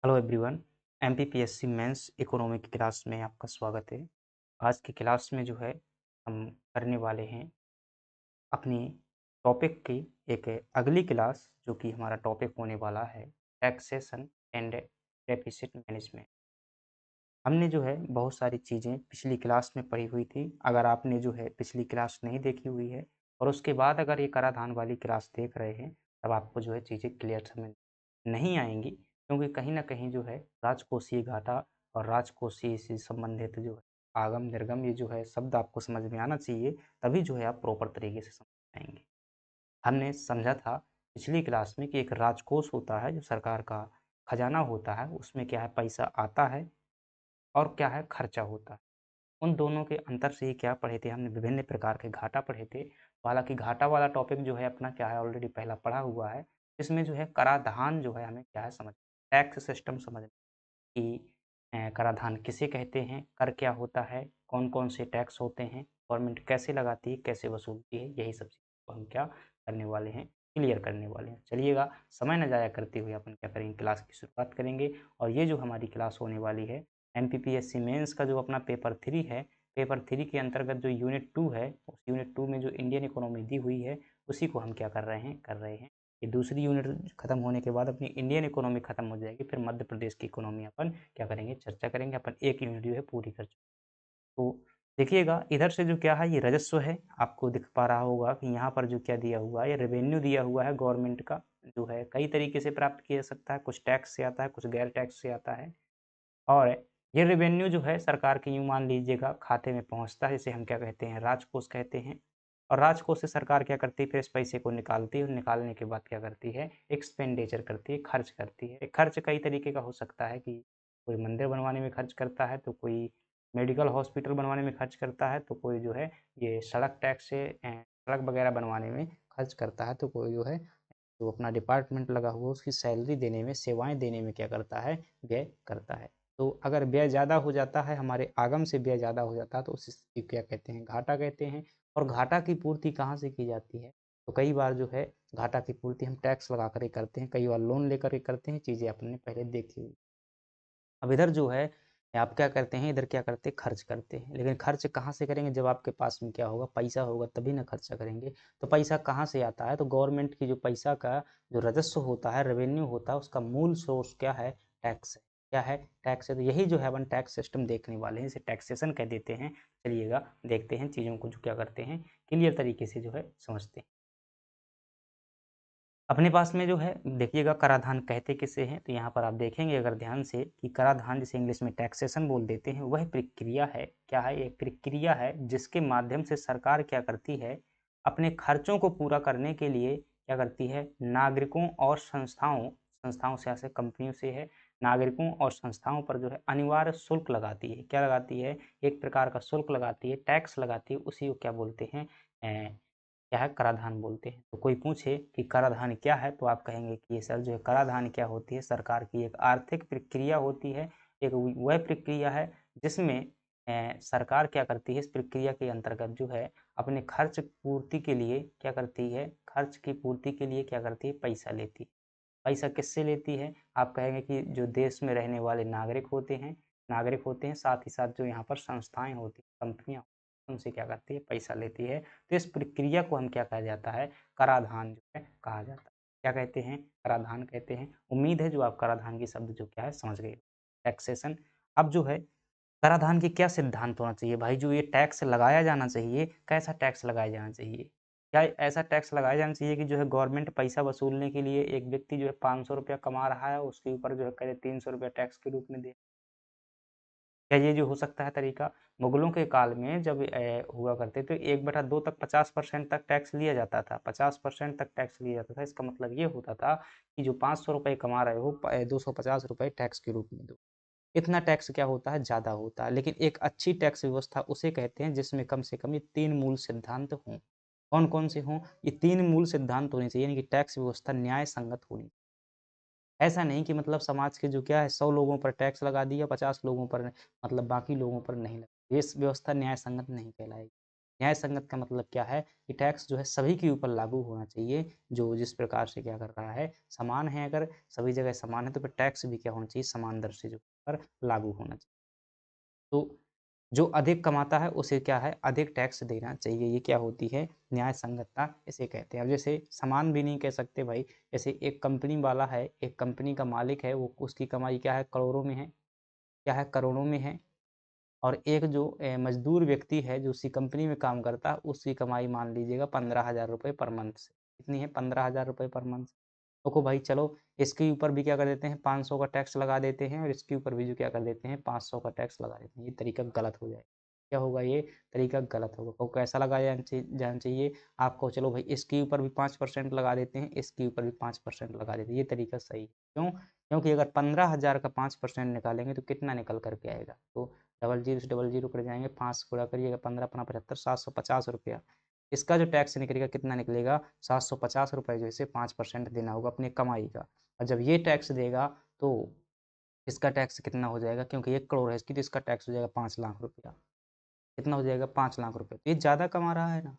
Hello everyone. MPPSC mains economy की class में आपका स्वागत है। आज की क्लास में जो है हम करने वाले हैं अपनी टॉपिक की एक अगली क्लास, जो कि हमारा टॉपिक होने वाला है टैक्सेशन एंड डेफिसिट मैनेजमेंट। हमने जो है बहुत सारी चीज़ें पिछली क्लास में पढ़ी हुई थी। अगर आपने जो है पिछली क्लास नहीं देखी हुई है और उसके बाद अगर ये कराधान वाली क्लास देख रहे हैं, तब आपको जो है चीज़ें क्लियर समझ नहीं आएँगी, क्योंकि कहीं न कहीं जो है राजकोषीय घाटा और राजकोषीय से संबंधित जो है आगम, निर्गम, ये जो है शब्द आपको समझ में आना चाहिए, तभी जो है आप प्रॉपर तरीके से समझ पाएँगे। हमने समझा था पिछली क्लास में कि एक राजकोष होता है जो सरकार का खजाना होता है, उसमें क्या है पैसा आता है और क्या है खर्चा होता है। उन दोनों के अंतर से ही क्या पढ़े थे हमने, विभिन्न प्रकार के घाटा पढ़े थे। हालाँकि घाटा वाला टॉपिक जो है अपना क्या है ऑलरेडी पहला पढ़ा हुआ है। इसमें जो है कराधान जो है हमें क्या है समझ, टैक्स सिस्टम समझना कि कराधान किसे कहते हैं, कर क्या होता है, कौन-कौन से टैक्स होते हैं, गवर्नमेंट कैसे लगाती है, कैसे वसूलती है, यही सब चीज़ को हम क्या करने वाले हैं, क्लियर करने वाले हैं। चलिएगा, समय ना ज़ाया करते हुए अपन क्या करेंगे, क्लास की शुरुआत करेंगे। और ये जो हमारी क्लास होने वाली है, एमपीपीएससी मेंस का जो अपना पेपर 3 है, पेपर 3 के अंतर्गत जो यूनिट 2 है, उस यूनिट 2 में जो इंडियन इकोनॉमी दी हुई है, उसी को हम क्या कर रहे हैं। ये दूसरी यूनिट खत्म होने के बाद अपनी इंडियन इकोनॉमी खत्म हो जाएगी, फिर मध्य प्रदेश की इकोनॉमी अपन क्या करेंगे, चर्चा करेंगे। अपन एक यूनिट जो है पूरी कर चुके। तो देखिएगा इधर से जो क्या है ये राजस्व है, आपको दिख पा रहा होगा कि यहाँ पर जो क्या दिया हुआ है, ये रेवेन्यू दिया हुआ है गवर्नमेंट का, जो है कई तरीके से प्राप्त किया जा सकता है, कुछ टैक्स से आता है, कुछ गैर टैक्स से आता है। और ये रेवेन्यू जो है सरकार के यूँ मान लीजिएगा खाते में पहुँचता है, जिसे हम क्या कहते हैं, राजकोष कहते हैं। और राजकोष से सरकार क्या करती है, फिर इस पैसे को निकालती है और निकालने के बाद क्या करती है, एक्सपेंडिचर करती है, खर्च करती है। खर्च कई तरीके का हो सकता है कि कोई मंदिर बनवाने में खर्च करता है, तो कोई मेडिकल हॉस्पिटल बनवाने में खर्च करता है, तो कोई जो है ये सड़क टैक्स से सड़क वगैरह बनवाने में खर्च करता है, तो कोई जो है जो अपना डिपार्टमेंट लगा हुआ है उसकी सैलरी देने में, सेवाएँ देने में क्या करता है, व्यय करता है। तो अगर व्यय ज़्यादा हो जाता है, हमारे आगम से व्यय ज़्यादा हो जाता है, तो उस स्थिति को क्या कहते हैं, घाटा कहते हैं। और घाटा की पूर्ति कहाँ से की जाती है? तो कई बार जो है घाटा की पूर्ति हम टैक्स लगा कर के करते हैं, कई बार लोन लेकर के करते हैं, चीज़ें आपने पहले देखी हुई। अब इधर जो है आप क्या करते हैं, इधर क्या करते हैं, खर्च करते हैं। लेकिन खर्च कहाँ से करेंगे, जब आपके पास में क्या होगा, पैसा होगा तभी ना खर्चा करेंगे। तो पैसा कहाँ से आता है, तो गवर्नमेंट की जो पैसा का जो राजस्व होता है, रेवेन्यू होता है, उसका मूल सोर्स क्या है, टैक्स है। क्या है, टैक्स है। तो यही जो है अपन टैक्स सिस्टम देखने वाले हैं, इसे टैक्सेशन कह देते हैं। चलिएगा देखते हैं चीज़ों को जो क्या करते हैं, क्लियर तरीके से जो है समझते हैं। अपने पास में जो है देखिएगा कराधान कहते किसे हैं, तो यहाँ पर आप देखेंगे अगर ध्यान से कि कराधान जिसे इंग्लिश में टैक्सेशन बोल देते हैं, वह प्रक्रिया है। क्या है, एक प्रक्रिया है जिसके माध्यम से सरकार क्या करती है, अपने खर्चों को पूरा करने के लिए क्या करती है, नागरिकों और संस्थाओं, संस्थाओं से ऐसे कंपनियों से है, नागरिकों और संस्थाओं पर जो है अनिवार्य शुल्क लगाती है। क्या लगाती है, एक प्रकार का शुल्क लगाती है, टैक्स लगाती है, उसी को क्या बोलते हैं, क्या है, कराधान बोलते हैं। तो कोई पूछे कि कराधान क्या है, तो आप कहेंगे कि ये सर जो है कराधान क्या होती है, सरकार की एक आर्थिक प्रक्रिया होती है। एक वह प्रक्रिया है जिसमें सरकार क्या करती है, इस प्रक्रिया के अंतर्गत जो है अपने खर्च पूर्ति के लिए क्या करती है, खर्च की पूर्ति के लिए क्या करती है, पैसा लेती है। पैसा किससे लेती है, आप कहेंगे कि जो देश में रहने वाले नागरिक होते हैं, साथ ही साथ जो यहाँ पर संस्थाएँ होती हैं, कंपनियाँ, उनसे क्या करती है, पैसा लेती है। तो इस प्रक्रिया को हम क्या कहा जाता है, कराधान जो है कहा जाता है। क्या कहते हैं, कराधान कहते हैं। उम्मीद है जो आप कराधान की शब्द जो क्या है समझ गए। टैक्सेशन। अब जो है कराधान के क्या सिद्धांत होना चाहिए भाई, जो ये टैक्स लगाया जाना चाहिए, कैसा टैक्स लगाया जाना चाहिए? क्या ऐसा टैक्स लगाया जाना चाहिए कि जो है गवर्नमेंट पैसा वसूलने के लिए एक व्यक्ति जो है ₹500 कमा रहा है, उसके ऊपर जो है करीब ₹300 टैक्स के रूप में दे? क्या ये जो हो सकता है तरीका? मुगलों के काल में जब हुआ करते थे 1/2 तक 50% तक टैक्स लिया जाता था, 50% तक टैक्स लिया जाता था। इसका मतलब ये होता था कि जो ₹500 कमा रहे हो ₹250 टैक्स के रूप में दो। इतना टैक्स क्या होता है, ज़्यादा होता है। लेकिन एक अच्छी टैक्स व्यवस्था उसे कहते हैं जिसमें कम से कम ये 3 मूल सिद्धांत हों। कौन-कौन से हों? ये 3 मूल सिद्धांत होने चाहिए, यानी कि टैक्स व्यवस्था न्याय संगत होनी। ऐसा नहीं कि मतलब समाज के जो क्या है 100 लोगों पर टैक्स लगा दिया, 50 लोगों पर मतलब बाकी लोगों पर नहीं लगा। ये व्यवस्था न्याय संगत नहीं कहलाएगी। न्याय संगत का मतलब क्या है कि टैक्स जो है सभी के ऊपर लागू होना चाहिए, जो जिस प्रकार से क्या कर रहा है, समान है, अगर सभी जगह समान है तो फिर टैक्स भी क्या होना चाहिए, समान दर से जो पर लागू होना चाहिए। तो जो अधिक कमाता है उसे क्या है, अधिक टैक्स देना चाहिए। ये क्या होती है, न्याय संगतता इसे कहते हैं। अब जैसे समान भी नहीं कह सकते भाई, जैसे एक कंपनी वाला है, एक कंपनी का मालिक है, वो उसकी कमाई क्या है, करोड़ों में है, क्या है, करोड़ों में है। और एक जो मज़दूर व्यक्ति है, जो उसी कंपनी में काम करता है, उसकी कमाई मान लीजिएगा 15,000 रुपए पर मंथ से। कितनी है? 15,000 रुपए पर मंथ। देखो भाई चलो, इसके ऊपर भी क्या कर देते हैं, 500 का टैक्स लगा देते हैं, और इसके ऊपर भी जो क्या कर देते हैं, 500 का टैक्स लगा देते हैं। ये तरीका गलत हो जाएगा। क्या होगा ये? तरीका गलत होगा। तो कैसा लगाया जाना चाहिए आपको, चलो भाई इसके ऊपर भी 5% लगा देते हैं, इसके ऊपर भी 5% लगा देते हैं। ये तरीका सही है। क्यों? क्योंकि अगर 15,000 का 5% निकालेंगे तो कितना निकल कर के आएगा? तो डबल जीरो से डबल जीरो कट जाएँगे, 5 से गुणा करिएगा, 15 पन्ना 75, ₹750। इसका जो टैक्स निकलेगा कितना निकलेगा? ₹750 जो है इसे 5% देना होगा अपनी कमाई का। और जब ये टैक्स देगा तो इसका टैक्स कितना हो जाएगा? क्योंकि 1 करोड़ है इसकी, तो इसका टैक्स हो जाएगा ₹5,00,000। कितना हो जाएगा? ₹5,00,000। तो ये ज़्यादा कमा रहा है ना।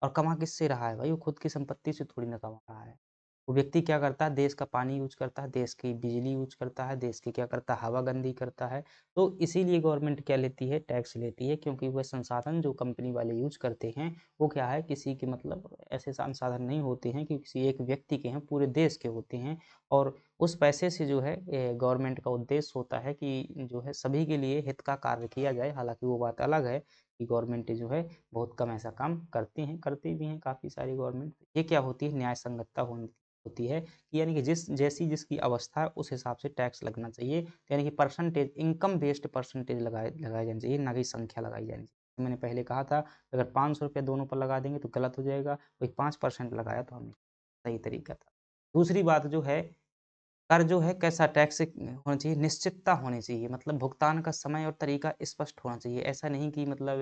और कमा किससे रहा है भाई? वो खुद की संपत्ति से थोड़ी ना कमा रहा है। वो व्यक्ति क्या करता है, देश का पानी यूज़ करता है, देश की बिजली यूज़ करता है, देश की क्या करता है, हवा गंदी करता है। तो इसीलिए गवर्नमेंट क्या लेती है, टैक्स लेती है, क्योंकि वह संसाधन जो कंपनी वाले यूज़ करते हैं, वो क्या है, किसी के मतलब ऐसे संसाधन नहीं होते हैं कि किसी एक व्यक्ति के हैं, पूरे देश के होते हैं। और उस पैसे से जो है गवर्नमेंट का उद्देश्य होता है कि जो है सभी के लिए हित का कार्य किया जाए। हालाँकि वो बात अलग है कि गवर्नमेंट जो है बहुत कम ऐसा काम करती हैं, करती भी हैं काफ़ी सारी गवर्नमेंट। ये क्या होती है, न्याय संगतता होती है कि यानी कि जैसी जिसकी अवस्था है उस हिसाब से टैक्स लगना चाहिए। तो यानी कि परसेंटेज, इनकम बेस्ड परसेंटेज लगाए जानी चाहिए, ना कि संख्या लगाई जानी चाहिए। मैंने पहले कहा था अगर ₹500 दोनों पर लगा देंगे तो गलत हो जाएगा, वही 5% लगाया तो हमने सही तरीका था। दूसरी बात जो है, कर जो है कैसा टैक्स होना चाहिए, निश्चितता होनी चाहिए, मतलब भुगतान का समय और तरीका स्पष्ट होना चाहिए। ऐसा नहीं कि मतलब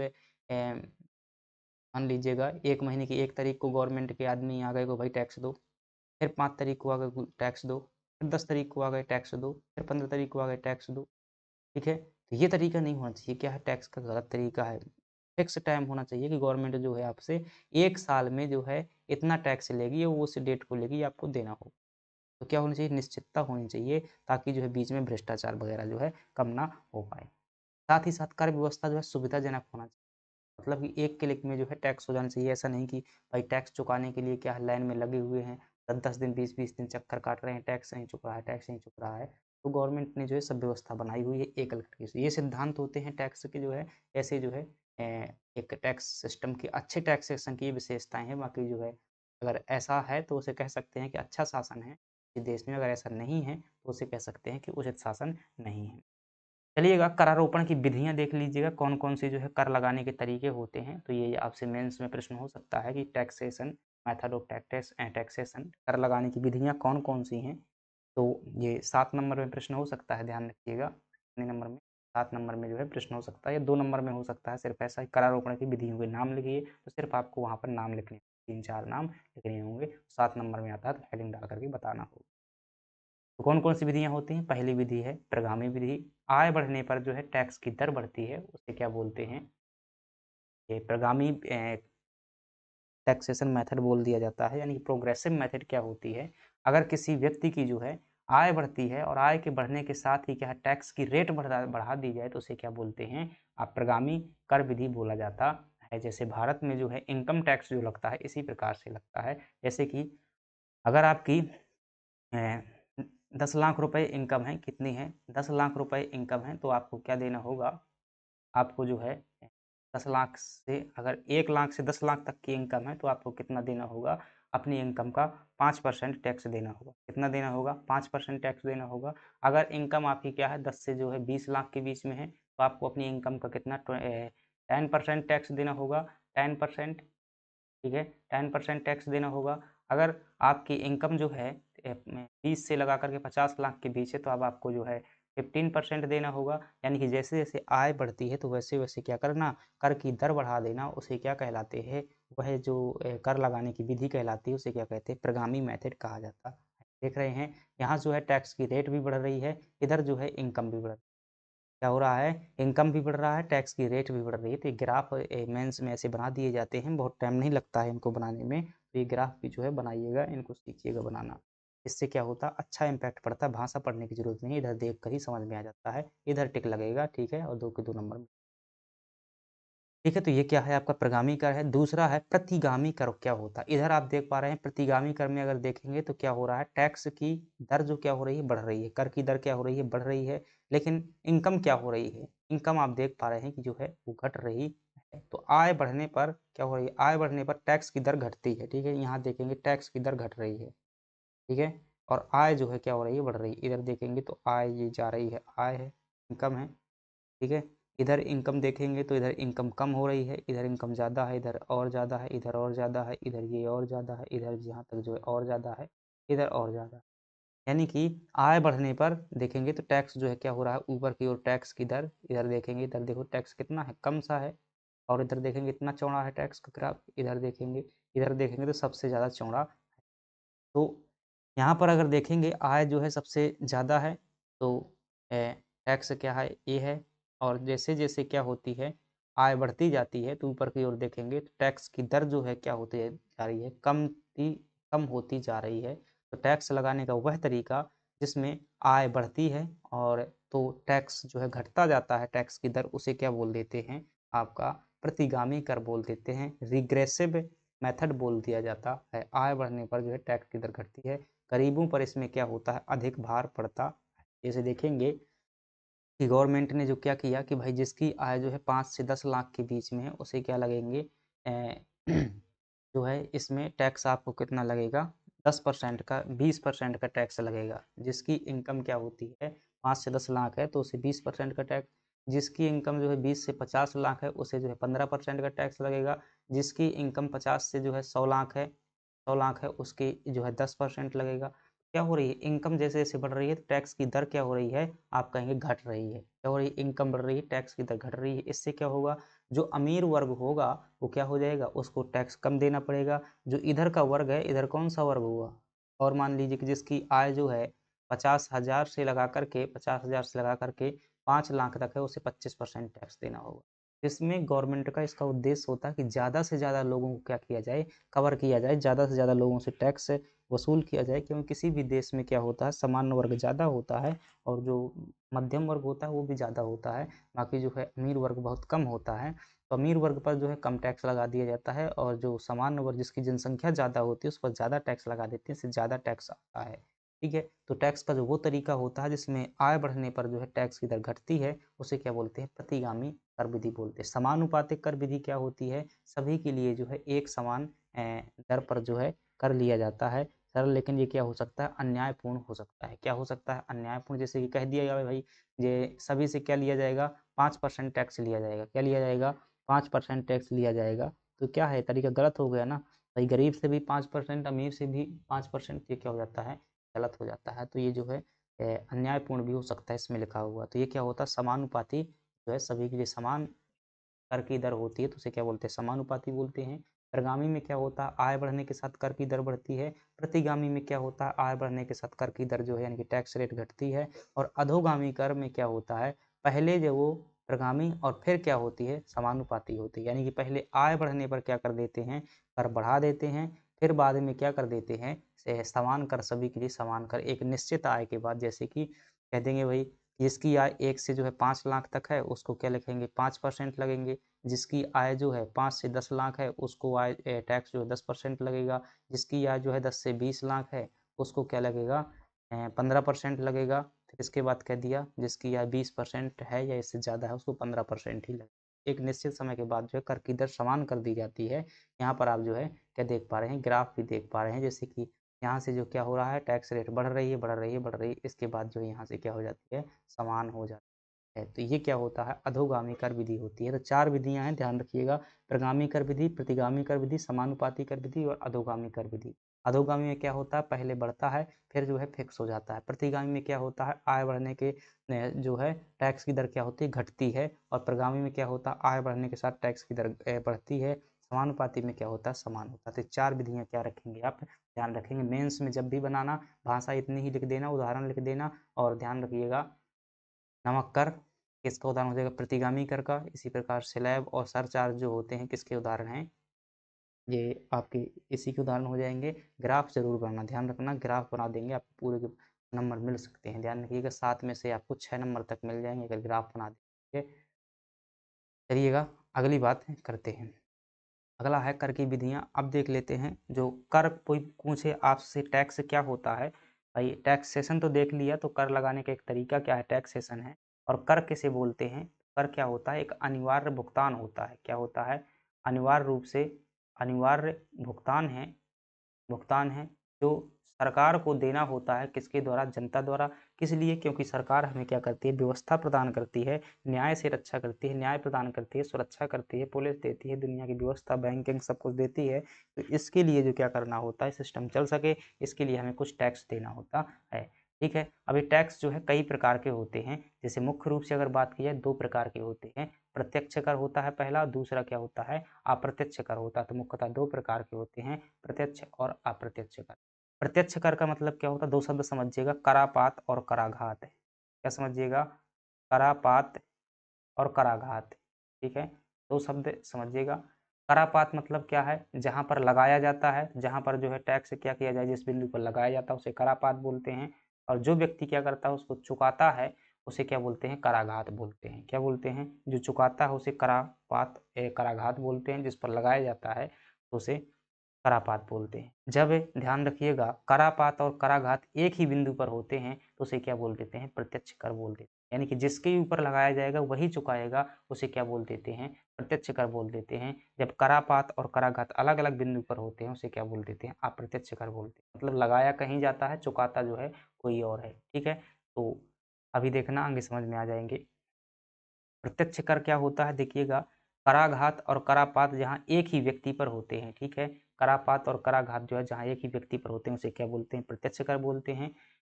मान लीजिएगा 1 महीने की 1 तारीख को गवर्नमेंट के आदमी आ गए को भाई टैक्स दो, फिर 5 तारीख को आ गए टैक्स दो, फिर 10 तारीख को आ गए टैक्स दो, फिर 15 तारीख को आ गए टैक्स दो, ठीक है? तो ये तरीका नहीं होना चाहिए, क्या है, टैक्स का गलत तरीका है। फिक्स टाइम होना चाहिए कि गवर्नमेंट जो है आपसे 1 साल में जो है इतना टैक्स लेगी, वो उस डेट को लेगी, आपको देना होगा। तो क्या होनी चाहिए, निश्चितता होनी चाहिए, ताकि जो है बीच में भ्रष्टाचार वगैरह जो है कम ना हो पाए। साथ ही साथ कर व्यवस्था जो है सुविधाजनक होना चाहिए। मतलब कि एक क्लिक में जो है टैक्स हो जाना चाहिए। ऐसा नहीं कि भाई टैक्स चुकाने के लिए क्या है, लाइन में लगे हुए हैं, 10-10 दिन, 20-20 दिन चक्कर काट रहे हैं, टैक्स नहीं चुक रहा है, टैक्स नहीं चुक रहा है। तो गवर्नमेंट ने जो है सब व्यवस्था बनाई हुई है एक तरीके से। ये सिद्धांत होते हैं टैक्स के जो है, ऐसे जो है एक टैक्स सिस्टम की, अच्छे टैक्सेशन की विशेषताएँ हैं। बाकी जो है अगर ऐसा है तो उसे कह सकते हैं कि अच्छा शासन है इस देश में, अगर ऐसा नहीं है तो उसे कह सकते हैं कि उचित शासन नहीं है। चलिएगा, करारोपण की विधियाँ देख लीजिएगा, कौन-कौन से जो है कर लगाने के तरीके होते हैं। तो ये आपसे मेंस में प्रश्न हो सकता है कि टैक्सेशन, मेथड ऑफ टैक्सेशन, कर लगाने की विधियाँ कौन-कौन सी हैं? तो ये 7 नंबर में प्रश्न हो सकता है, ध्यान रखिएगा। कितने नंबर में? 7 नंबर में जो है प्रश्न हो सकता है, या 2 नंबर में हो सकता है। सिर्फ़ ऐसा ही करारोपण की विधियों के नाम लिखिए, तो सिर्फ़ आपको वहाँ पर नाम लिखने, 3-4 नाम लिखने होंगे। 7 नंबर में आता है तो हेडिंग डाल कर के बताना होगा। तो कौन-कौन सी विधियाँ होती हैं? पहली विधि है प्रगामी विधि। आय बढ़ने पर जो है टैक्स की दर बढ़ती है, उसे क्या बोलते हैं? ये प्रगामी टैक्सेशन मेथड बोल दिया जाता है। यानी कि प्रोग्रेसिव मेथड क्या होती है? अगर किसी व्यक्ति की जो है आय बढ़ती है और आय के बढ़ने के साथ ही क्या है, टैक्स की रेट बढ़ा दी जाए तो उसे क्या बोलते हैं? अप्रगामी कर विधि बोला जाता है। जैसे भारत में जो है इनकम टैक्स जो लगता है इसी प्रकार से लगता है। जैसे कि अगर आपकी 10 लाख रुपए इनकम है, कितनी है? 10 लाख रुपए इनकम है, तो आपको क्या देना होगा? आपको जो है 10 लाख से, अगर 1 लाख से 10 लाख तक की इनकम है, तो आपको कितना देना होगा? अपनी इनकम का 5% टैक्स देना होगा। कितना देना होगा? 5% टैक्स देना होगा। अगर इनकम आपकी क्या है 10 से जो है 20 लाख के बीच में है, तो आपको अपनी इनकम का कितना 10% टैक्स देना होगा, 10%, ठीक है? 10% टैक्स देना होगा। अगर आपकी इनकम जो है 20 से लगा कर के 50 लाख के बीच है, तो अब आपको जो है 15% देना होगा। यानी कि जैसे-जैसे आय बढ़ती है, तो वैसे-वैसे क्या करना, कर की दर बढ़ा देना। उसे क्या कहलाते हैं? वह जो कर लगाने की विधि कहलाती है, उसे क्या कहते हैं? प्रगामी मेथड कहा जाता है। देख रहे हैं, यहाँ जो है टैक्स की रेट भी बढ़ रही है, इधर जो है इनकम भी बढ़ रही है। क्या हो रहा है, इनकम भी बढ़ रहा है, टैक्स की रेट भी बढ़ रही है। तो ये ग्राफ मेंस में ऐसे बना दिए जाते हैं, बहुत टाइम नहीं लगता है इनको बनाने में। तो ये ग्राफ भी जो है बनाइएगा, इनको सीखिएगा बनाना। इससे क्या होता है, अच्छा इम्पैक्ट पड़ता है, भाषा पढ़ने की जरूरत नहीं है, इधर देख कर ही समझ में आ जाता है। इधर टिक लगेगा, ठीक है, और 2 के 2 नंबर। ठीक है, तो ये क्या है, आपका प्रगामी कर है। दूसरा है प्रतिगामी कर। क्या होता है, इधर आप देख पा रहे हैं प्रतिगामी कर में अगर देखेंगे तो क्या हो रहा है, टैक्स की दर जो क्या हो रही है, बढ़ रही है। कर की दर क्या हो रही है, बढ़ रही है। लेकिन इनकम क्या हो रही है, इनकम आप देख पा रहे हैं कि जो है वो घट रही है। तो आय बढ़ने पर क्या हो रही है, आय बढ़ने पर टैक्स की दर घटती है। ठीक है, यहाँ देखेंगे टैक्स की दर घट रही है। ठीक है, और आय जो है क्या हो रही है, बढ़ रही है। इधर देखेंगे तो आय ये जा रही है, आय है, इनकम है। ठीक है, इधर इनकम देखेंगे तो इधर इनकम कम हो रही है, इधर इनकम ज़्यादा है, इधर और ज़्यादा है, इधर और ज़्यादा है, इधर ये और ज़्यादा है, इधर यहाँ तक जो है और ज़्यादा है, इधर और ज़्यादा है। यानी कि आय बढ़ने पर देखेंगे तो टैक्स जो है क्या हो रहा है, ऊपर की ओर टैक्स की दर, इधर देखेंगे, इधर देखो टैक्स कितना है, कम सा है। और इधर देखेंगे इतना चौड़ा है टैक्स का ग्राफ, इधर देखेंगे तो सबसे ज़्यादा चौड़ा। तो यहाँ पर अगर देखेंगे आय जो है सबसे ज़्यादा है, तो टैक्स क्या है, ए है। और जैसे-जैसे क्या होती है, आय बढ़ती जाती है तो ऊपर की ओर देखेंगे तो टैक्स की दर जो है क्या होती है, जा रही है, कम होती जा रही है। तो टैक्स लगाने का वह तरीका जिसमें आय बढ़ती है और तो टैक्स जो है घटता जाता है, टैक्स की दर, उसे क्या बोल देते हैं, आपका प्रतिगामी कर बोल देते हैं, रिग्रेसिव मेथड बोल दिया जाता है। आय बढ़ने पर जो है टैक्स की दर घटती है, गरीबों पर इसमें क्या होता है, अधिक भार पड़ता है। जैसे देखेंगे कि गवर्नमेंट ने जो क्या किया कि भाई जिसकी आय जो है 5 से 10 लाख के बीच में है, उसे क्या लगेंगे, जो है इसमें टैक्स आपको कितना लगेगा, 10% का, 20% का टैक्स लगेगा। जिसकी इनकम क्या होती है, 5 से 10 लाख है तो उसे 20% का टैक्स, जिसकी इनकम जो है 20 से 50 लाख है उसे जो है 15% का टैक्स लगेगा। जिसकी इनकम 50 से जो है 100 लाख है, 100 लाख है, उसकी जो है 10% लगेगा। क्या हो रही है, इनकम जैसे-जैसे बढ़ रही है तो टैक्स की दर क्या हो रही है, आप कहेंगे घट रही है। क्या हो रही है, इनकम बढ़ रही है, टैक्स की दर घट रही है। इससे क्या होगा, जो अमीर वर्ग होगा वो क्या हो जाएगा, उसको टैक्स कम देना पड़ेगा। जो इधर का वर्ग है, इधर कौन-सा वर्ग हुआ, और मान लीजिए कि जिसकी आय जो है 50,000 से लगा करके 50,000 से लगा करके 5 लाख तक है, उसे 25% टैक्स देना होगा। इसमें गवर्नमेंट का इसका उद्देश्य होता है कि ज़्यादा से ज़्यादा लोगों को क्या किया जाए, कवर किया जाए, ज़्यादा से ज़्यादा लोगों से टैक्स वसूल किया जाए। क्योंकि किसी भी देश में क्या होता है, सामान्य वर्ग ज़्यादा होता है और जो मध्यम वर्ग होता है वो भी ज़्यादा होता है, बाकी जो है अमीर वर्ग बहुत कम होता है। तो अमीर वर्ग पर जो है कम टैक्स लगा दिया जाता है और जो सामान्य वर्ग जिसकी जनसंख्या ज़्यादा होती है उस पर ज़्यादा टैक्स लगा देते हैं, इससे ज़्यादा टैक्स आता है। ठीक है, तो टैक्स का जो वो तरीका होता है जिसमें आय बढ़ने पर जो है टैक्स की दर घटती है, उसे क्या बोलते हैं, प्रतिगामी कर विधि बोलते हैं। समानुपातिक कर विधि क्या होती है, सभी के लिए जो है एक समान दर पर जो है कर लिया जाता है सरल, लेकिन ये क्या हो सकता है, अन्यायपूर्ण हो सकता है। क्या हो सकता है, अन्यायपूर्ण, जैसे कि कह दिया जाए भाई ये सभी से क्या लिया जाएगा, 5% टैक्स लिया जाएगा। क्या लिया जाएगा, 5% टैक्स लिया जाएगा। तो क्या है, तरीका गलत हो गया ना भाई, गरीब से भी 5%, अमीर से भी 5%, ये क्या हो जाता है, गलत हो जाता है। तो ये जो है अन्यायपूर्ण भी हो सकता है इसमें लिखा हुआ। तो ये क्या होता है, समानुपाती जो है सभी के लिए समान कर की दर होती है तो उसे क्या बोलते हैं, समानुपाती बोलते हैं। प्रगामी में क्या होता है, आय बढ़ने के साथ कर की दर बढ़ती है। प्रतिगामी में क्या होता है, आय बढ़ने के साथ कर की दर जो है यानी कि टैक्स रेट घटती है। और अधोगामी कर में क्या होता है, पहले जो वो प्रगामी और फिर क्या होती है, समानुपाती होती है। यानी कि पहले आय बढ़ने पर क्या कर देते हैं, कर बढ़ा देते हैं, फिर बाद में क्या कर देते हैं, समान कर, सभी के लिए समान कर एक निश्चित आय के बाद। जैसे कि कह देंगे भाई जिसकी आय 1 से जो है 5 लाख तक है उसको क्या लिखेंगे, 5% लगेंगे। जिसकी आय जो है 5 से 10 लाख है उसको आय टैक्स जो है 10% लगेगा। जिसकी आय जो है 10 से 20 लाख है उसको क्या लगेगा, 15% लगेगा। फिर इसके बाद कह दिया जिसकी आय 20% है या इससे ज़्यादा है उसको 15% ही लगेगा। एक निश्चित समय के बाद जो है कर की दर समान कर दी जाती है। यहाँ पर आप जो है क्या देख पा रहे हैं, ग्राफ भी देख पा रहे हैं, जैसे कि यहाँ से जो क्या हो रहा है, टैक्स रेट बढ़ रही है, बढ़ रही है, बढ़ रही है, इसके बाद जो यहाँ से क्या हो जाती है, समान हो जाती है। तो ये क्या होता है, अधोगामी कर विधि होती है। तो 4 विधियाँ हैं, ध्यान रखिएगा, प्रगामी कर विधि, प्रतिगामी कर विधि, समानुपाती कर विधि और अधोगामी कर विधि। अधोगामी में क्या होता है, पहले बढ़ता है फिर जो है फिक्स हो जाता है। प्रतिगामी में क्या होता है, आय बढ़ने के जो है टैक्स की दर क्या होती है, घटती है। और प्रगामी में क्या होता है, आय बढ़ने के साथ टैक्स की दर बढ़ती है। समानुपाती में क्या होता है, समान होता है। तो 4 विधियाँ क्या रखेंगे आप, ध्यान रखेंगे। मेंस में जब भी बनाना, भाषा इतनी ही लिख देना, उदाहरण लिख देना, और ध्यान रखिएगा नमक कर किसका उदाहरण हो जाएगा? प्रतिगामी कर का। इसी प्रकार स्लैब और सरचार्ज जो होते हैं किसके उदाहरण हैं? ये आपके इसी के उदाहरण हो जाएँगे। ग्राफ ज़रूर बनाना, ध्यान रखना ग्राफ बना देंगे आपको पूरे के नंबर मिल सकते हैं। ध्यान रखिएगा 7 में से आपको 6 नंबर तक मिल जाएँगे अगर ग्राफ बना देंगे। चलिएगा अगली बात करते हैं। अगला है कर की विधियाँ। अब देख लेते हैं जो कर कोई पूछे आपसे टैक्स क्या होता है? भाई टैक्सेशन तो देख लिया, तो कर लगाने का एक तरीका क्या है? टैक्सेशन है। और कर किसे बोलते हैं? कर क्या होता है? एक अनिवार्य भुगतान होता है। क्या होता है? अनिवार्य रूप से अनिवार्य भुगतान है जो सरकार को देना होता है, किसके द्वारा? जनता द्वारा। किस लिए? क्योंकि सरकार हमें क्या करती है? व्यवस्था प्रदान करती है, न्याय से रक्षा करती है, न्याय प्रदान करती है, सुरक्षा करती है, पुलिस देती है, दुनिया की व्यवस्था, बैंकिंग सब कुछ देती है। तो इसके लिए जो क्या करना होता है, सिस्टम चल सके, इसके लिए हमें कुछ टैक्स देना होता है। ठीक है? अब ये टैक्स जो है कई प्रकार के होते हैं। जैसे मुख्य रूप से अगर बात की जाए 2 प्रकार के होते हैं। प्रत्यक्ष कर होता है पहला, दूसरा क्या होता है? अप्रत्यक्ष कर होता है। तो मुख्यतः 2 प्रकार के होते हैं, प्रत्यक्ष और अप्रत्यक्ष कर। प्रत्यक्ष कर का मतलब क्या होता है? 2 शब्द समझिएगा, करापात और कराघात। क्या समझिएगा? करापात और कराघात। ठीक है? 2 शब्द समझिएगा। करापात मतलब क्या है? जहाँ पर लगाया जाता है, जहाँ पर जो है टैक्स क्या किया जाए, जिस बिंदु पर लगाया जाता है उसे करापात बोलते हैं। और जो व्यक्ति क्या करता है उसको चुकाता है, उसे क्या बोलते हैं? कराघात बोलते हैं। क्या बोलते हैं? जो चुकाता है उसे करापात कराघात बोलते हैं, जिस पर लगाया जाता है तो उसे करापात बोलते हैं। जब ध्यान रखिएगा करापात और कराघात एक ही बिंदु पर होते हैं तो उसे क्या बोल देते हैं? प्रत्यक्ष कर बोल देते हैं। यानी कि जिसके ऊपर लगाया जाएगा वही चुकाएगा, उसे क्या बोल देते हैं? प्रत्यक्ष कर बोल देते हैं। जब करापात और कराघात अलग-अलग बिंदु पर होते हैं उसे क्या बोल देते हैं? अप्रत्यक्ष कर बोलते हैं। मतलब लगाया कहीं जाता है, चुकाता जो है कोई और है। ठीक है? तो अभी देखना आगे समझ में आ जाएँगे। प्रत्यक्ष कर क्या होता है देखिएगा, कराघात और करापात जहाँ एक ही व्यक्ति पर होते हैं, ठीक है? करापात और कराघात जो है जहाँ एक ही व्यक्ति पर होते हैं उसे क्या बोलते हैं? प्रत्यक्ष कर बोलते हैं।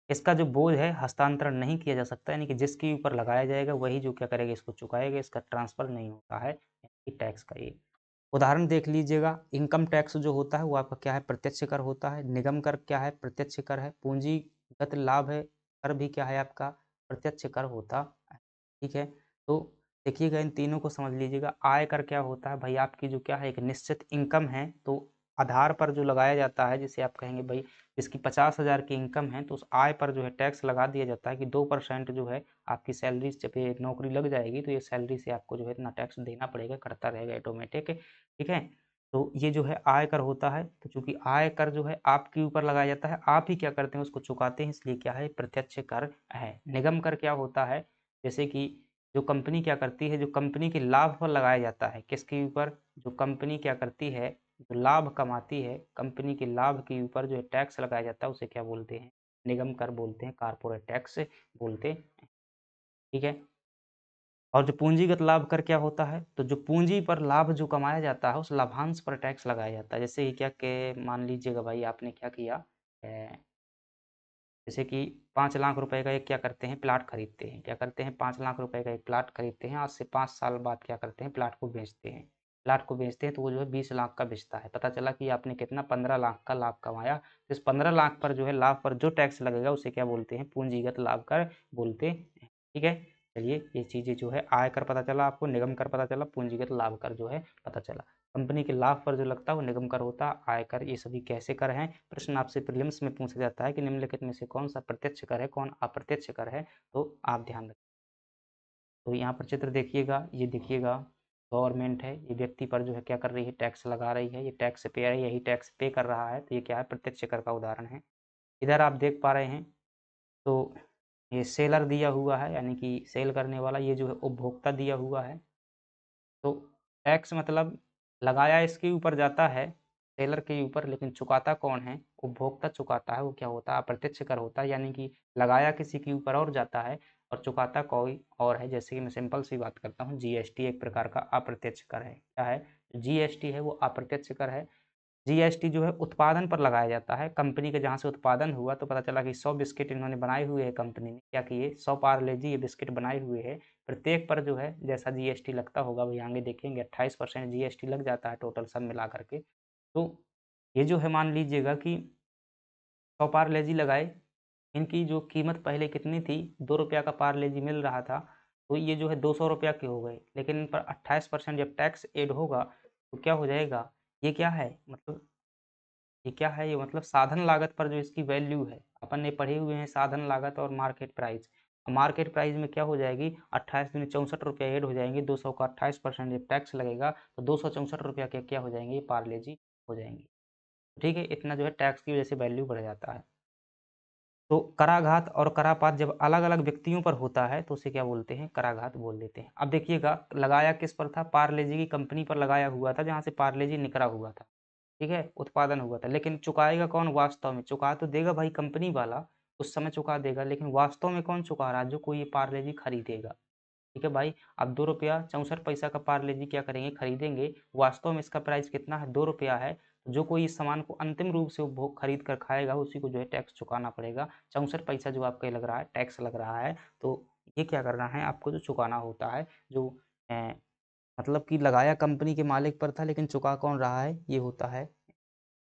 इसका जो बोझ है हस्तांतरण नहीं किया जा सकता, यानी कि जिसके ऊपर लगाया जाएगा वही जो क्या करेगा इसको चुकाएगा, इसका ट्रांसफर नहीं होता है, यानी कि टैक्स का ये। उदाहरण देख लीजिएगा, इनकम टैक्स जो होता है वो आपका क्या है? प्रत्यक्ष कर होता है। निगम कर क्या है? प्रत्यक्ष कर है। पूंजीगत लाभ है, कर भी क्या है आपका? प्रत्यक्ष कर होता है। ठीक है? तो देखिएगा इन तीनों को समझ लीजिएगा। आय कर क्या होता है? भाई आपकी जो क्या है एक निश्चित इनकम है, तो आधार पर जो लगाया जाता है, जिसे आप कहेंगे भाई जिसकी 50,000 की इनकम है तो उस आय पर जो है टैक्स लगा दिया जाता है कि 2% जो है आपकी सैलरी जब ये नौकरी लग जाएगी तो ये सैलरी से आपको जो है इतना टैक्स देना पड़ेगा, कटता रहेगा ऑटोमेटिक। ठीक है? तो ये जो है आयकर होता है, तो चूँकि आयकर जो है आपके ऊपर लगाया जाता है, आप ही क्या करते हैं उसको चुकाते हैं, इसलिए क्या है? प्रत्यक्ष कर है। निगम कर क्या होता है? जैसे कि जो कंपनी क्या करती है, जो कंपनी के लाभ पर लगाया जाता है, किसके ऊपर? जो कंपनी क्या करती है, जो लाभ कमाती है, कंपनी के लाभ के ऊपर जो है टैक्स लगाया जाता है, उसे क्या बोलते हैं? निगम कर बोलते हैं, कॉर्पोरेट टैक्स बोलते हैं। ठीक है? और जो पूंजीगत लाभ कर क्या होता है? तो जो पूंजी पर लाभ जो कमाया जाता है, उस लाभांश पर टैक्स लगाया जाता है। जैसे कि क्या के मान लीजिएगा भाई आपने क्या किया जैसे कि 5 लाख रुपए का एक क्या करते हैं? प्लॉट खरीदते हैं। क्या करते हैं? 5 लाख रुपए का एक प्लॉट खरीदते हैं। आज से 5 साल बाद क्या करते हैं? प्लॉट को बेचते हैं। प्लॉट को बेचते हैं तो वो जो है 20 लाख का बेचता है। पता चला कि आपने कितना 15 लाख का लाभ कमाया। तो इस 15 लाख पर जो है लाभ पर जो टैक्स लगेगा उसे क्या बोलते हैं? पूंजीगत लाभ कर बोलते हैं। ठीक है? चलिए ये चीज़ें जो है आयकर पता चला आपको, निगम कर पता चला, पूंजीगत लाभ कर जो है पता चला। कंपनी के लाभ पर जो लगता है वो निगम कर होता है, आयकर ये सभी कैसे कर हैं? प्रश्न आपसे प्रीलिम्स में पूछा जाता है कि निम्नलिखित में से कौन-सा प्रत्यक्ष कर है, कौन अप्रत्यक्ष कर है? तो आप ध्यान रखें। तो यहाँ पर चित्र देखिएगा, ये देखिएगा गवर्नमेंट है, ये व्यक्ति पर जो है क्या कर रही है? टैक्स लगा रही है, ये टैक्स पेयर है, यही टैक्स पे कर रहा है, तो ये क्या है? प्रत्यक्ष कर का उदाहरण है। इधर आप देख पा रहे हैं, तो ये सेलर दिया हुआ है, यानी कि सेल करने वाला, ये जो है उपभोक्ता दिया हुआ है। तो टैक्स मतलब लगाया इसके ऊपर जाता है, सेलर के ऊपर, लेकिन चुकाता कौन है? उपभोक्ता चुकाता है, वो क्या होता है? अप्रत्यक्ष कर होता है, यानी कि लगाया किसी के ऊपर और जाता है और चुकाता कोई और है। जैसे कि मैं सिंपल सी बात करता हूँ, जीएसटी एक प्रकार का अप्रत्यक्ष कर है। क्या है? जीएसटी है वो अप्रत्यक्ष कर है। जीएसटी जो है उत्पादन पर लगाया जाता है, कंपनी के जहाँ से उत्पादन हुआ तो पता चला कि 100 बिस्किट इन्होंने बनाए हुए हैं कंपनी ने, क्या किए? 100 पार्ले-जी ये बिस्किट बनाए हुए हैं, प्रत्येक पर जो है जैसा जीएसटी लगता होगा वही आगे देखेंगे 28% जीएसटी लग जाता है टोटल सब मिला कर के। तो ये जो है मान लीजिएगा कि 100 पार्ले-जी लगाए, इनकी जो कीमत पहले कितनी थी? ₹2 का पार्ले-जी मिल रहा था, तो ये जो है 200 रुपया के हो गए, लेकिन इन पर 28% जब टैक्स ऐड होगा, तो क्या हो जाएगा? ये क्या है? मतलब ये क्या है? ये मतलब साधन लागत पर जो इसकी वैल्यू है, अपन ने पढ़े हुए हैं साधन लागत और मार्केट प्राइस। मार्केट प्राइस में क्या हो जाएगी? 28 दूनी 64 रुपया ऐड हो जाएंगे, 200 का 28% जब टैक्स लगेगा, तो 264 रुपया के क्या हो जाएंगे? ये पार्ले जी हो जाएंगे। ठीक है, इतना जो है टैक्स की वजह से वैल्यू बढ़ जाता है। तो कराघात और करापात जब अलग-अलग व्यक्तियों पर होता है, तो उसे क्या बोलते हैं? कराघात बोल देते हैं। अब देखिएगा, लगाया किस पर था? पार्ले जी की कंपनी पर लगाया हुआ था, जहाँ से पार्ले जी निकला हुआ था। ठीक है? उत्पादन हुआ था, लेकिन चुकाएगा कौन वास्तव में? चुका तो देगा भाई कंपनी वाला, उस समय चुका देगा, लेकिन वास्तव में कौन चुका रहा है? जो कोई ये पार्ले जी खरीदेगा। ठीक है भाई, अब 2 रुपया 64 पैसा का पार्ले जी क्या करेंगे? खरीदेंगे। वास्तव में इसका प्राइस कितना है? 2 रुपया है। तो जो कोई इस सामान को अंतिम रूप से उपभोग खरीद कर खाएगा, उसी को जो है टैक्स चुकाना पड़ेगा। 64 पैसा जो आपका ये लग रहा है, टैक्स लग रहा है, तो ये क्या करना है आपको? जो चुकाना होता है, जो मतलब कि लगाया कंपनी के मालिक पर था, लेकिन चुका कौन रहा है? ये होता है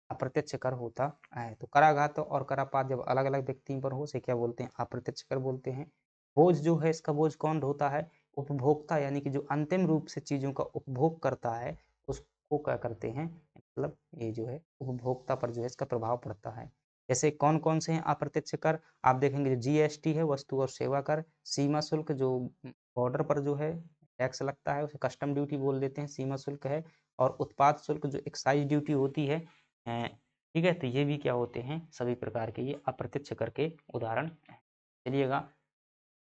अप्रत्यक्ष कर होता है। तो कराघात और करापात जब अलग-अलग व्यक्तियों पर हो, उसे क्या बोलते हैं? अप्रत्यक्ष कर बोलते हैं। बोझ जो है, इसका बोझ कौन ढोता है? उपभोक्ता, यानी कि जो अंतिम रूप से चीज़ों का उपभोग करता है, उसको क्या करते हैं? मतलब ये जो है उपभोक्ता पर जो है इसका प्रभाव पड़ता है। जैसे कौन-कौन से हैं अप्रत्यक्ष कर? आप देखेंगे जो जीएसटी है, वस्तु और सेवा कर, सीमा शुल्क जो बॉर्डर पर जो है टैक्स लगता है, उसे कस्टम ड्यूटी बोल देते हैं, सीमा शुल्क है। और उत्पाद शुल्क जो एक्साइज़ ड्यूटी होती है, ठीक है? तो ये भी क्या होते हैं? सभी प्रकार के ये अप्रत्यक्ष कर के उदाहरण हैं। चलिएगा,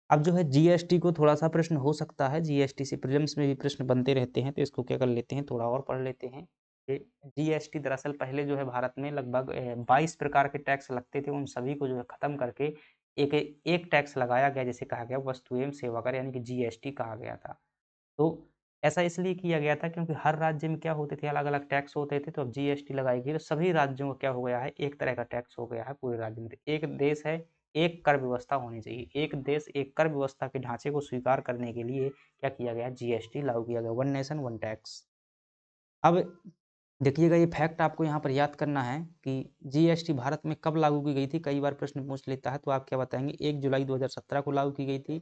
अब जो है जीएसटी को थोड़ा-सा प्रश्न हो सकता है, जीएसटी से प्रीलिम्स में भी प्रश्न बनते रहते हैं, तो इसको क्या कर लेते हैं, थोड़ा और पढ़ लेते हैं। ये जीएसटी दरअसल पहले जो है भारत में लगभग 22 प्रकार के टैक्स लगते थे, उन सभी को जो है खत्म करके एक एक टैक्स लगाया गया, जिसे कहा गया वस्तु एवं सेवा कर, यानी कि जीएसटी कहा गया था। तो ऐसा इसलिए किया गया था क्योंकि हर राज्य में क्या होते थे, अलग-अलग टैक्स होते थे, तो अब जीएसटी लगाई गई, तो सभी राज्यों का क्या हो गया है? एक तरह का टैक्स हो गया है पूरे राज्य में। तो एक देश है, एक कर व्यवस्था होनी चाहिए। एक देश, एक कर व्यवस्था के ढांचे को स्वीकार करने के लिए क्या किया गया? जीएसटी लागू किया गया, वन नेशन वन टैक्स। अब देखिएगा, ये फैक्ट आपको यहाँ पर याद करना है कि जीएसटी भारत में कब लागू की गई थी? कई बार प्रश्न पूछ लेता है, तो आप क्या बताएँगे? 1 जुलाई 2017 को लागू की गई थी।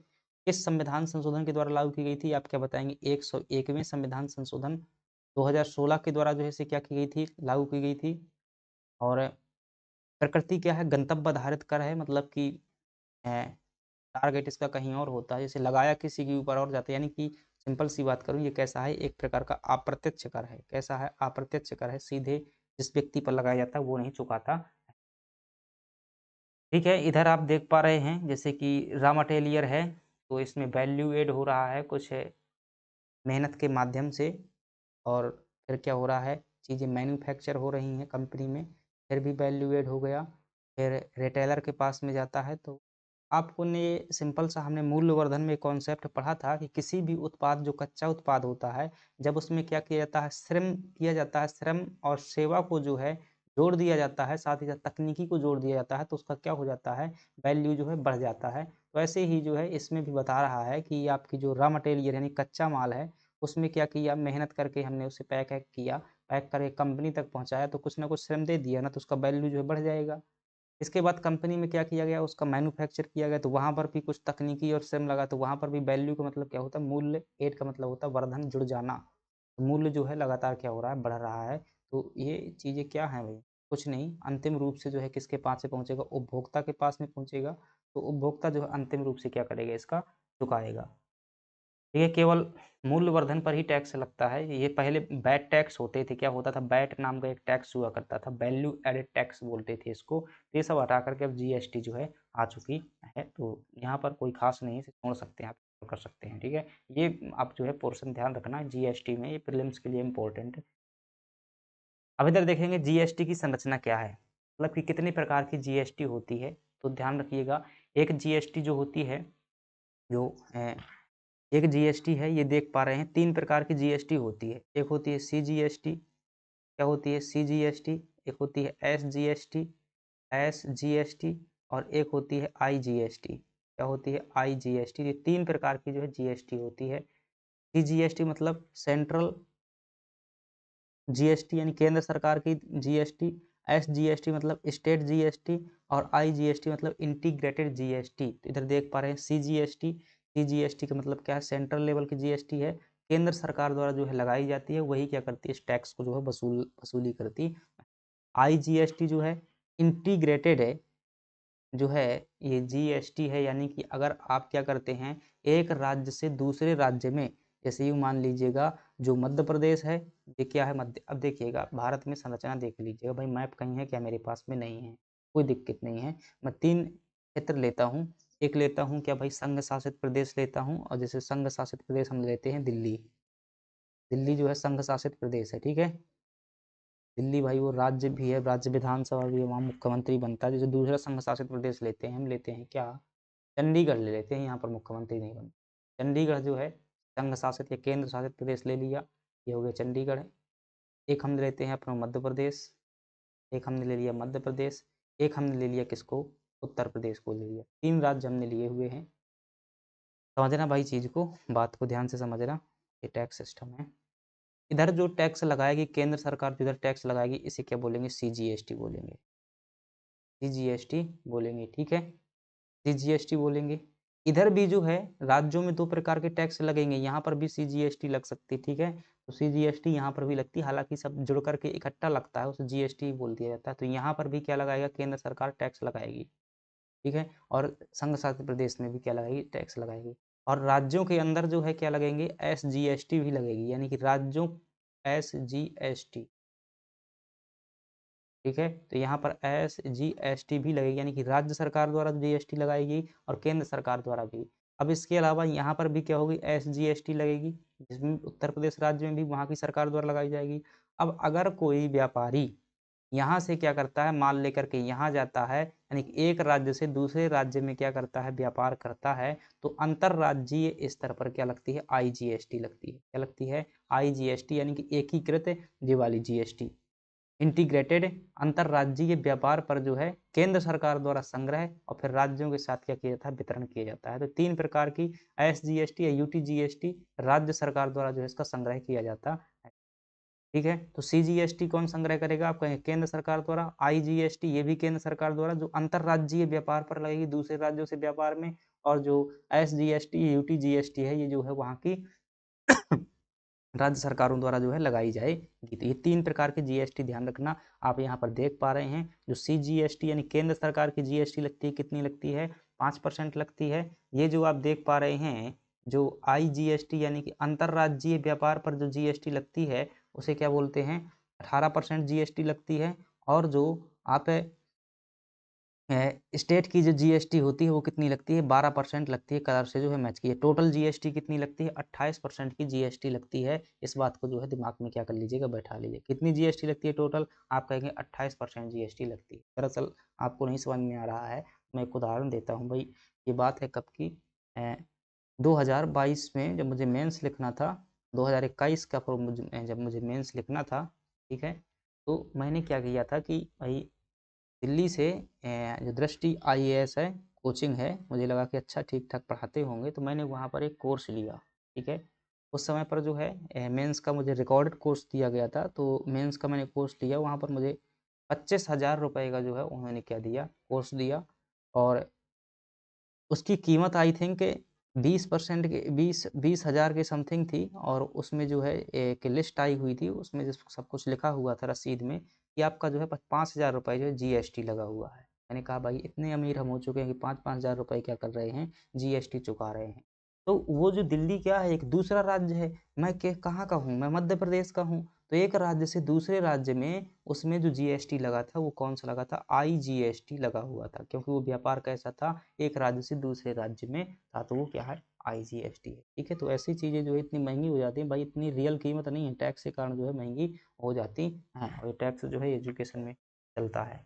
किस संविधान संशोधन के द्वारा लागू की गई थी? आप क्या बताएँगे? 101वें संविधान संशोधन 2016 के द्वारा जो है इसे क्या की गई थी? लागू की गई थी। और प्रकृति क्या है? गंतव्य आधारित कर है, मतलब कि अ, टारगेट इसका कहीं और होता है, जैसे लगाया किसी के ऊपर और जाता है, यानी कि सिंपल सी बात करूँ, ये कैसा है? एक प्रकार का अप्रत्यक्ष कर है। कैसा है? अप्रत्यक्ष कर है, सीधे जिस व्यक्ति पर लगाया जाता है वो नहीं चुकाता। ठीक है, इधर आप देख पा रहे हैं जैसे कि रॉ मटेरियल है, तो इसमें वैल्यू ऐड हो रहा है कुछ मेहनत के माध्यम से। और फिर क्या हो रहा है? चीज़ें मैन्युफैक्चर हो रही हैं कंपनी में, फिर भी वैल्यू ऐड हो गया। फिर रिटेलर के पास में जाता है, तो आपको ने सिंपल सा हमने मूल्यवर्धन में कॉन्सेप्ट पढ़ा था कि किसी भी उत्पाद जो कच्चा उत्पाद होता है, जब उसमें क्या किया जाता है? श्रम किया जाता है, श्रम और सेवा को जो है जोड़ दिया जाता है, साथ ही साथ तकनीकी को जोड़ दिया जाता है, तो उसका क्या हो जाता है? वैल्यू जो है बढ़ जाता है। तो ऐसे ही जो है इसमें भी बता रहा है कि आपकी जो रॉ मटेरियल यानी कच्चा माल है, उसमें क्या किया? मेहनत करके हमने उसे पैक-वैक किया, पैक करके कंपनी तक पहुँचाया, तो कुछ ना कुछ श्रम दे दिया ना, तो उसका वैल्यू जो है बढ़ जाएगा। इसके बाद कंपनी में क्या किया गया? उसका मैन्युफैक्चर किया गया, तो वहाँ पर भी कुछ तकनीकी और श्रम लगा, तो वहाँ पर भी वैल्यू का मतलब क्या होता है? मूल्य, ऐड का मतलब होता है वर्धन, जुड़ जाना। तो मूल्य जो है लगातार क्या हो रहा है? बढ़ रहा है। तो ये चीज़ें क्या हैं भई? कुछ नहीं, अंतिम रूप से जो है किसके पास से पहुँचेगा? उपभोक्ता के पास में पहुँचेगा। तो उपभोक्ता जो है अंतिम रूप से क्या करेगा? इसका चुकाएगा। ये केवल मूल्यवर्धन पर ही टैक्स लगता है। ये पहले वैट टैक्स होते थे, क्या होता था? वैट नाम का एक टैक्स हुआ करता था, वैल्यू एडेड टैक्स बोलते थे इसको। ये सब हटा कर के अब जीएसटी जो है आ चुकी है। तो यहाँ पर कोई ख़ास नहीं है, इसे छोड़ सकते हैं आप, कर सकते हैं, ठीक है? ये आप जो है पोर्शन ध्यान रखना है जीएसटी में, ये प्रीलिम्स के लिए इम्पोर्टेंट है। अब इधर देखेंगे जीएसटी की संरचना क्या है? मतलब कि कितने प्रकार की जीएसटी होती है? तो ध्यान रखिएगा, एक जीएसटी जो होती है, जो एक जीएसटी है, ये देख पा रहे हैं 3 प्रकार की जीएसटी होती है। एक होती है सीजीएसटी, क्या होती है? सीजीएसटी, एक होती है एसजीएसटी, एसजीएसटी, और एक होती है आईजीएसटी। क्या होती है? आईजीएसटी। ये 3 प्रकार की जो है जीएसटी होती है। सीजीएसटी मतलब सेंट्रल जीएसटी, यानी केंद्र सरकार की जीएसटी, एसजीएसटी मतलब स्टेट जीएसटी, और आईजीएसटी मतलब इंटीग्रेटेड जीएसटी। तो इधर देख पा रहे हैं सीजीएसटी, सीजीएसटी का मतलब क्या है, सेंट्रल लेवल की जीएसटी है, केंद्र सरकार द्वारा जो है लगाई जाती है, वही क्या करती है, इस टैक्स को जो है वसूली करती। आईजीएसटी जो है इंटीग्रेटेड है, जो है ये जीएसटी है, यानी कि अगर आप क्या करते हैं, एक राज्य से दूसरे राज्य में, जैसे यूँ मान लीजिएगा जो मध्य प्रदेश है, ये क्या है मध्य, अब देखिएगा भारत में संरचना देख लीजिएगा भाई, मैप कहीं है क्या, मेरे पास में नहीं है, कोई दिक्कत नहीं है, मैं 3 क्षेत्र लेता हूँ, एक लेता हूँ क्या भाई, संघ शासित प्रदेश लेता हूँ, और जैसे संघ शासित प्रदेश हम लेते हैं दिल्ली, दिल्ली जो है संघ शासित प्रदेश है, ठीक है, दिल्ली भाई वो राज्य भी है, राज्य विधानसभा भी है, वहाँ मुख्यमंत्री बनता है। जैसे दूसरा संघ शासित प्रदेश लेते हैं, हम लेते हैं क्या, चंडीगढ़ ले लेते हैं, यहाँ पर मुख्यमंत्री नहीं बनता, चंडीगढ़ जो है संघ शासित या केंद्र शासित प्रदेश ले लिया, ये हो गया चंडीगढ़। एक हम लेते हैं अपना मध्य प्रदेश, एक हमने ले लिया मध्य प्रदेश, एक हमने ले लिया किसको, उत्तर प्रदेश को ले लिया, 3 राज्य हमने लिए हुए हैं। समझना भाई चीज़ को, बात को ध्यान से समझना, ये टैक्स सिस्टम है। इधर जो टैक्स लगाएगी केंद्र सरकार, जो इधर टैक्स लगाएगी, इसे क्या बोलेंगे, सीजीएसटी बोलेंगे, सीजीएसटी बोलेंगे, ठीक है, सीजीएसटी बोलेंगे। इधर भी जो है राज्यों में 2 प्रकार के टैक्स लगेंगे, यहाँ पर भी सीजीएसटी लग सकती है, ठीक है, तो सीजीएसटी यहाँ पर भी लगती है, हालांकि सब जुड़ करके इकट्ठा लगता है, उसे जीएसटी बोल दिया जाता है। तो यहाँ पर भी क्या लगाएगा, केंद्र सरकार टैक्स लगाएगी, ठीक है, और संघ शासित प्रदेश में भी क्या लगाएगी, टैक्स लगाएगी। और राज्यों के अंदर जो है क्या लगेंगे, एसजीएसटी भी लगेगी, यानी कि राज्यों, एसजीएसटी, ठीक है, तो यहाँ पर एसजीएसटी भी लगेगी, यानी कि राज्य सरकार द्वारा जीएसटी लगाएगी और केंद्र सरकार द्वारा भी। अब इसके अलावा यहाँ पर भी क्या होगी, एसजीएसटी लगेगी, जिसमें उत्तर प्रदेश राज्य में भी वहाँ की सरकार द्वारा लगाई जाएगी। अब अगर कोई व्यापारी यहाँ से क्या करता है, माल लेकर के यहाँ जाता है, यानी कि एक राज्य से दूसरे राज्य में क्या करता है, व्यापार करता है, तो अंतरराज्यीय स्तर पर क्या लगती है, आईजीएसटी लगती है, क्या लगती है, आईजीएसटी, यानी कि एकीकृत ये वाली जीएसटी, इंटीग्रेटेड अंतरराज्यीय व्यापार पर जो है केंद्र सरकार द्वारा संग्रह और फिर राज्यों के साथ क्या किया जाता है, वितरण किया जाता है। तो 3 प्रकार की एसजीएसटी या यूटीजीएसटी राज्य सरकार द्वारा जो है इसका संग्रह किया जाता है, ठीक है। तो सीजीएसटी कौन संग्रह करेगा, आप कहेंगे केंद्र सरकार द्वारा, आईजीएसटी ये भी केंद्र सरकार द्वारा, जो अंतरराज्यीय व्यापार पर लगेगी दूसरे राज्यों से व्यापार में, और जो एसजीएसटी यूटीजीएसटी है ये जो है वहाँ की राज्य सरकारों द्वारा जो है लगाई जाएगी। तो ये 3 प्रकार की जीएसटी ध्यान रखना। आप यहाँ पर देख पा रहे हैं, जो सीजीएसटी यानी केंद्र सरकार की जीएसटी लगती है, कितनी लगती है, 5% लगती है। ये जो आप देख पा रहे हैं, जो आईजीएसटी यानी कि अंतरराज्यीय व्यापार पर जो जीएसटी लगती है, उसे क्या बोलते हैं, 18% जीएसटी लगती है। और जो आप स्टेट की जो जीएसटी होती है वो कितनी लगती है, 12% लगती है, कलर से जो है मैच की है। टोटल जीएसटी कितनी लगती है, 28% की जीएसटी लगती है। इस बात को जो है दिमाग में क्या कर लीजिएगा, बैठा लीजिए, कितनी जीएसटी लगती है टोटल, आप कहेंगे 28% जीएसटी लगती है। दरअसल आपको नहीं समझ में आ रहा है, मैं एक उदाहरण देता हूँ भाई। ये बात है कब की, 2022 में जब मुझे मेंस लिखना था, 2021 का जब मुझे मेंस लिखना था, ठीक है, तो मैंने क्या किया था कि भाई दिल्ली से जो दृष्टि आईएएस है, कोचिंग है, मुझे लगा कि अच्छा ठीक ठाक पढ़ाते होंगे, तो मैंने वहाँ पर एक कोर्स लिया, ठीक है। उस समय पर जो है मेंस का मुझे रिकॉर्डेड कोर्स दिया गया था, तो मेंस का मैंने कोर्स लिया, वहाँ पर मुझे 25,000 रुपये का जो है उन्होंने क्या दिया, कोर्स दिया। और उसकी कीमत आई थिंक 20% के 20,000 के समथिंग थी। और उसमें जो है एक लिस्ट आई हुई थी, उसमें जो सब कुछ लिखा हुआ था रसीद में कि आपका जो है 5,000 रुपये जो है जीएसटी लगा हुआ है। मैंने कहा भाई इतने अमीर हम हो चुके हैं कि 5,000 रुपये क्या कर रहे हैं, जीएसटी चुका रहे हैं। तो वो जो दिल्ली क्या है, एक दूसरा राज्य है, मैं कहाँ का हूँ, मैं मध्य प्रदेश का हूँ, तो एक राज्य से दूसरे राज्य में उसमें जो जीएसटी लगा था वो कौन सा लगा था, आईजीएसटी लगा हुआ था, क्योंकि वो व्यापार कैसा था, एक राज्य से दूसरे राज्य में था, तो वो क्या है, आईजीएसटी है, ठीक है। तो ऐसी चीज़ें जो है इतनी महंगी हो जाती हैं भाई, इतनी रियल कीमत नहीं है, टैक्स के कारण जो है महंगी हो जाती हैं, और टैक्स जो है एजुकेशन में चलता है,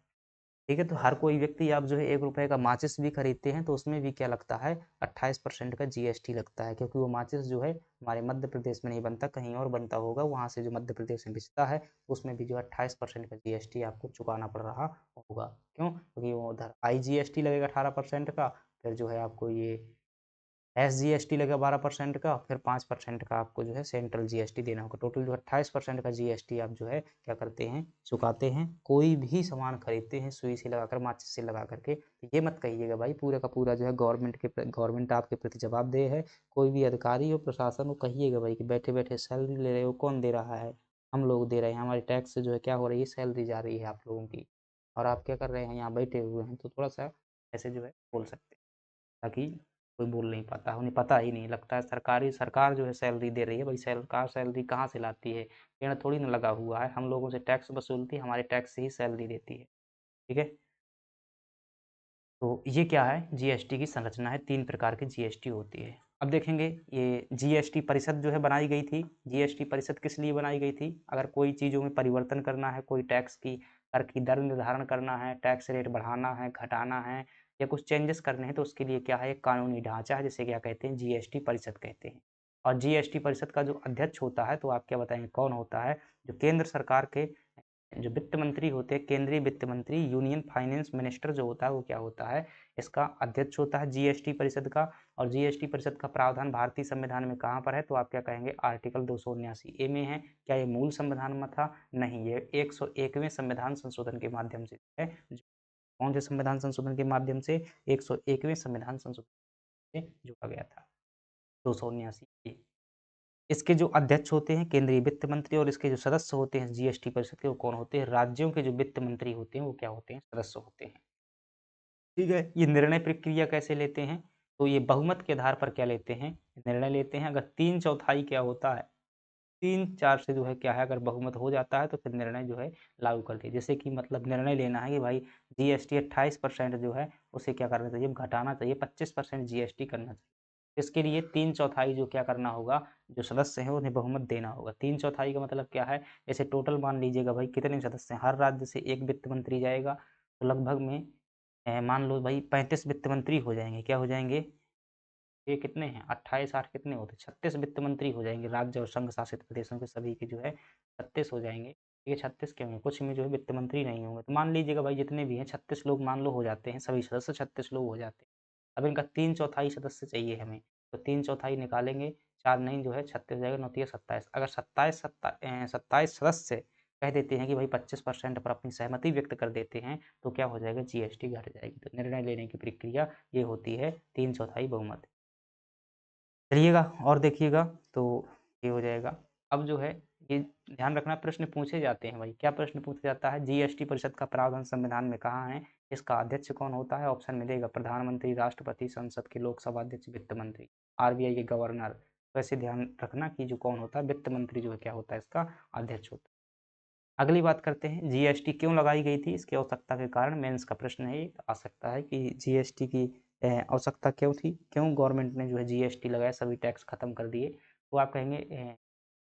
ठीक है। तो हर कोई व्यक्ति, आप जो है 1 रुपए का माचिस भी खरीदते हैं तो उसमें भी क्या लगता है, 28% का जीएसटी लगता है, क्योंकि वो माचिस जो है हमारे मध्य प्रदेश में नहीं बनता, कहीं और बनता होगा, वहाँ से जो मध्य प्रदेश में बिकता है उसमें भी जो 28% का जीएसटी आपको चुकाना पड़ रहा होगा। क्यों, क्योंकि वो उधर आईजीएसटी लगेगा 18% का, फिर जो है आपको ये एसजीएसटी लगेगा 12% का, फिर 5% का आपको जो है सेंट्रल जीएसटी देना होगा। टोटल जो 28% का जीएसटी आप जो है क्या करते हैं, चुकाते हैं। कोई भी सामान खरीदते हैं सुई से लगाकर, माचिस से लगा करके, तो ये मत कहिएगा भाई पूरा का पूरा जो है गवर्नमेंट आपके प्रति जवाबदेह है। कोई भी अधिकारी हो, प्रशासन हो, कहिएगा भाई कि बैठे बैठे सैलरी ले रहे हो, कौन दे रहा है? हम लोग दे रहे हैं, हमारे टैक्स से जो है क्या हो रही है, सैलरी जा रही है आप लोगों की, और आप क्या कर रहे हैं, यहाँ बैठे हुए हैं। तो थोड़ा सा ऐसे जो है बोल सकते हैं, ताकि कोई बोल नहीं पाता, उन्हें पता ही नहीं लगता है सरकार जो है सैलरी दे रही है। भाई सरकार सैलरी कहाँ से लाती है? पेड़ थोड़ी ना लगा हुआ है, हम लोगों से टैक्स वसूलती है, हमारे टैक्स से ही सैलरी देती है। ठीक है, तो ये क्या है, जीएसटी की संरचना है। 3 प्रकार की जीएसटी होती है। अब देखेंगे, ये जीएसटी परिषद जो है बनाई गई थी। जीएसटी परिषद किस लिए बनाई गई थी? अगर कोई चीज़ों में परिवर्तन करना है, कोई टैक्स की कर की दर निर्धारण करना है, टैक्स रेट बढ़ाना है, घटाना है, या कुछ चेंजेस करने हैं, तो उसके लिए क्या है, एक कानूनी ढांचा है, जिसे क्या कहते हैं, जीएसटी परिषद कहते हैं। और जीएसटी परिषद का जो अध्यक्ष होता है, तो आप क्या बताएंगे कौन होता है? जो केंद्र सरकार के जो वित्त मंत्री होते हैं, केंद्रीय वित्त मंत्री, यूनियन फाइनेंस मिनिस्टर जो होता है, वो क्या होता है, इसका अध्यक्ष होता है जीएसटी परिषद का। और जीएसटी परिषद का प्रावधान भारतीय संविधान में कहाँ पर है? तो आप क्या कहेंगे, आर्टिकल 279 ए में है। क्या ये मूल संविधान में था? नहीं, ये 101वें संविधान संशोधन के माध्यम से है। कौन से संविधान संशोधन के माध्यम से? 101वें संविधान संशोधन से जोड़ा गया था, 279 ए। इसके जो अध्यक्ष होते हैं केंद्रीय वित्त मंत्री, और इसके जो सदस्य होते हैं जीएसटी परिषद के, वो कौन होते हैं? राज्यों के जो वित्त मंत्री होते हैं, वो क्या होते हैं? सदस्य होते हैं। ठीक है, ये निर्णय प्रक्रिया कैसे लेते हैं? तो ये बहुमत के आधार पर क्या लेते हैं, निर्णय लेते हैं। अगर 3/4 क्या होता है, 3/4 से जो है क्या है, अगर बहुमत हो जाता है, तो फिर निर्णय जो है लागू कर दिया। जैसे कि मतलब निर्णय लेना है कि भाई जीएसटी 28% जो है, उसे क्या करना चाहिए, घटाना चाहिए, 25% जीएसटी करना चाहिए। इसके लिए 3/4 जो क्या करना होगा, जो सदस्य हैं उन्हें बहुमत देना होगा। 3/4 का मतलब क्या है? जैसे टोटल मान लीजिएगा भाई कितने सदस्य हैं, हर राज्य से एक वित्त मंत्री जाएगा, तो लगभग में मान लो भाई 35 वित्त मंत्री हो जाएंगे। क्या हो जाएंगे? ये कितने हैं, 28 8 कितने होते हैं, 36 वित्त मंत्री हो जाएंगे। राज्य और संघ शासित प्रदेशों के सभी के जो है 36 हो जाएंगे। ये 36 क्यों है, कुछ में जो है वित्त मंत्री नहीं होंगे। तो मान लीजिएगा भाई जितने भी हैं 36 लोग मान लो हो जाते हैं, सभी सदस्य 36 लोग हो जाते हैं। अब इनका 3/4 सदस्य चाहिए हमें, तो 3/4 निकालेंगे, 4 नहीं जो है 36 हो जाएगा, 9 तिया 27। अगर 27 सदस्य कह देते हैं कि भाई 25% पर अपनी सहमति व्यक्त कर देते हैं, तो क्या हो जाएगा, जीएसटी घट जाएगी। तो निर्णय लेने की प्रक्रिया ये होती है, 3/4 बहुमत। चलिएगा और देखिएगा, तो ये हो जाएगा। अब जो है ये ध्यान रखना, प्रश्न पूछे जाते हैं भाई। क्या प्रश्न पूछा जाता है? जीएसटी परिषद का प्रावधान संविधान में कहाँ है? इसका अध्यक्ष कौन होता है? ऑप्शन मिलेगा, प्रधानमंत्री, राष्ट्रपति, संसद के लोकसभा अध्यक्ष, वित्त मंत्री, आरबीआई के गवर्नर। वैसे ध्यान रखना कि जो कौन होता है, वित्त मंत्री जो है क्या होता है, इसका अध्यक्ष होता है। अगली बात करते हैं, जीएसटी क्यों लगाई गई थी? इसकी आवश्यकता के कारण। मेंस का प्रश्न है, ये आ सकता है कि जीएसटी की आवश्यकता क्यों थी, क्यों गवर्नमेंट ने जो है जीएसटी लगाया, सभी टैक्स खत्म कर दिए? तो आप कहेंगे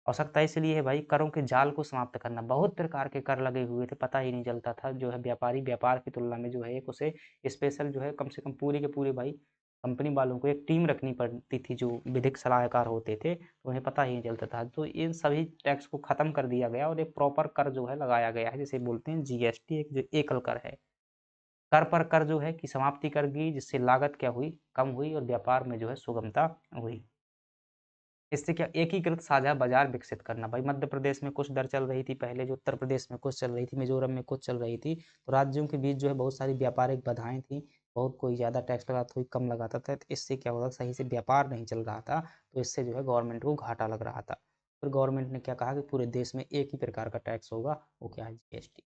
आवश्यकता इसलिए है भाई, करों के जाल को समाप्त करना। बहुत प्रकार के कर लगे हुए थे, पता ही नहीं चलता था। जो है व्यापारी व्यापार की तुलना में जो है एक उसे स्पेशल जो है कम से कम पूरे के पूरे भाई कंपनी वालों को एक टीम रखनी पड़ती थी, जो विधिक सलाहकार होते थे, तो उन्हें पता ही नहीं चलता था। तो इन सभी टैक्स को खत्म कर दिया गया और एक प्रॉपर कर जो है लगाया गया है, जिसे बोलते हैं जीएसटी, एक जो एकल कर है। कर पर कर जो है कि समाप्ति कर दी, जिससे लागत क्या हुई, कम हुई, और व्यापार में जो है सुगमता हुई। इससे क्या, एकीकृत साझा बाजार विकसित करना। भाई मध्य प्रदेश में कुछ दर चल रही थी पहले, जो उत्तर प्रदेश में कुछ चल रही थी, मिजोरम में कुछ चल रही थी, तो राज्यों के बीच जो है बहुत सारी व्यापारिक बाधाएं थी। बहुत कोई ज़्यादा टैक्स लगाता, कोई कम लगाता था, तो इससे क्या होता, सही से व्यापार नहीं चल रहा था, तो इससे जो है गवर्नमेंट को घाटा लग रहा था। फिर गवर्नमेंट ने क्या कहा कि पूरे देश में एक ही प्रकार का टैक्स होगा, वो क्या है, जीएसटी।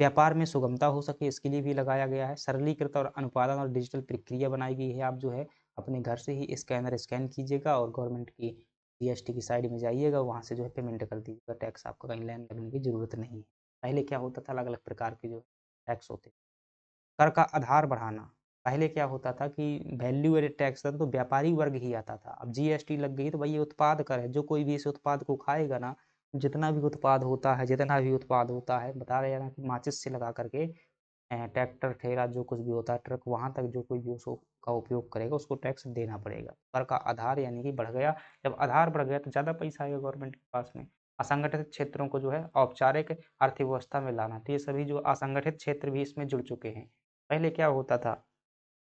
व्यापार में सुगमता हो सके, इसके लिए भी लगाया गया है। सरलीकृत और अनुपालन और डिजिटल प्रक्रिया बनाई गई है। आप जो है अपने घर से ही स्कैनर स्कैन कीजिएगा और गवर्नमेंट की जीएसटी की साइड में जाइएगा, वहाँ से जो है पेमेंट कर दीजिएगा। टैक्स आपको कहीं लाइन लगने की ज़रूरत नहीं है। पहले क्या होता था, अलग अलग प्रकार के जो टैक्स होते। कर का आधार बढ़ाना। पहले क्या होता था कि वैल्यू एडेड टैक्स था, तो व्यापारी वर्ग ही आता था। अब जीएसटी लग गई तो भाई ये उत्पाद कर है, जो कोई भी इस उत्पाद को खाएगा ना, जितना भी उत्पाद होता है, बता रहे हैं ना कि माचिस से लगा करके ट्रैक्टर, ठेला, जो कुछ भी होता है, ट्रक, वहाँ तक जो कोई भी उसका उपयोग करेगा, उसको टैक्स देना पड़ेगा। कर का आधार यानी कि बढ़ गया। जब आधार बढ़ गया तो ज़्यादा पैसा आएगा गवर्नमेंट के पास में। असंगठित क्षेत्रों को जो है औपचारिक अर्थव्यवस्था में लाना, तो ये सभी जो असंगठित क्षेत्र भी इसमें जुड़ चुके हैं। पहले क्या होता था,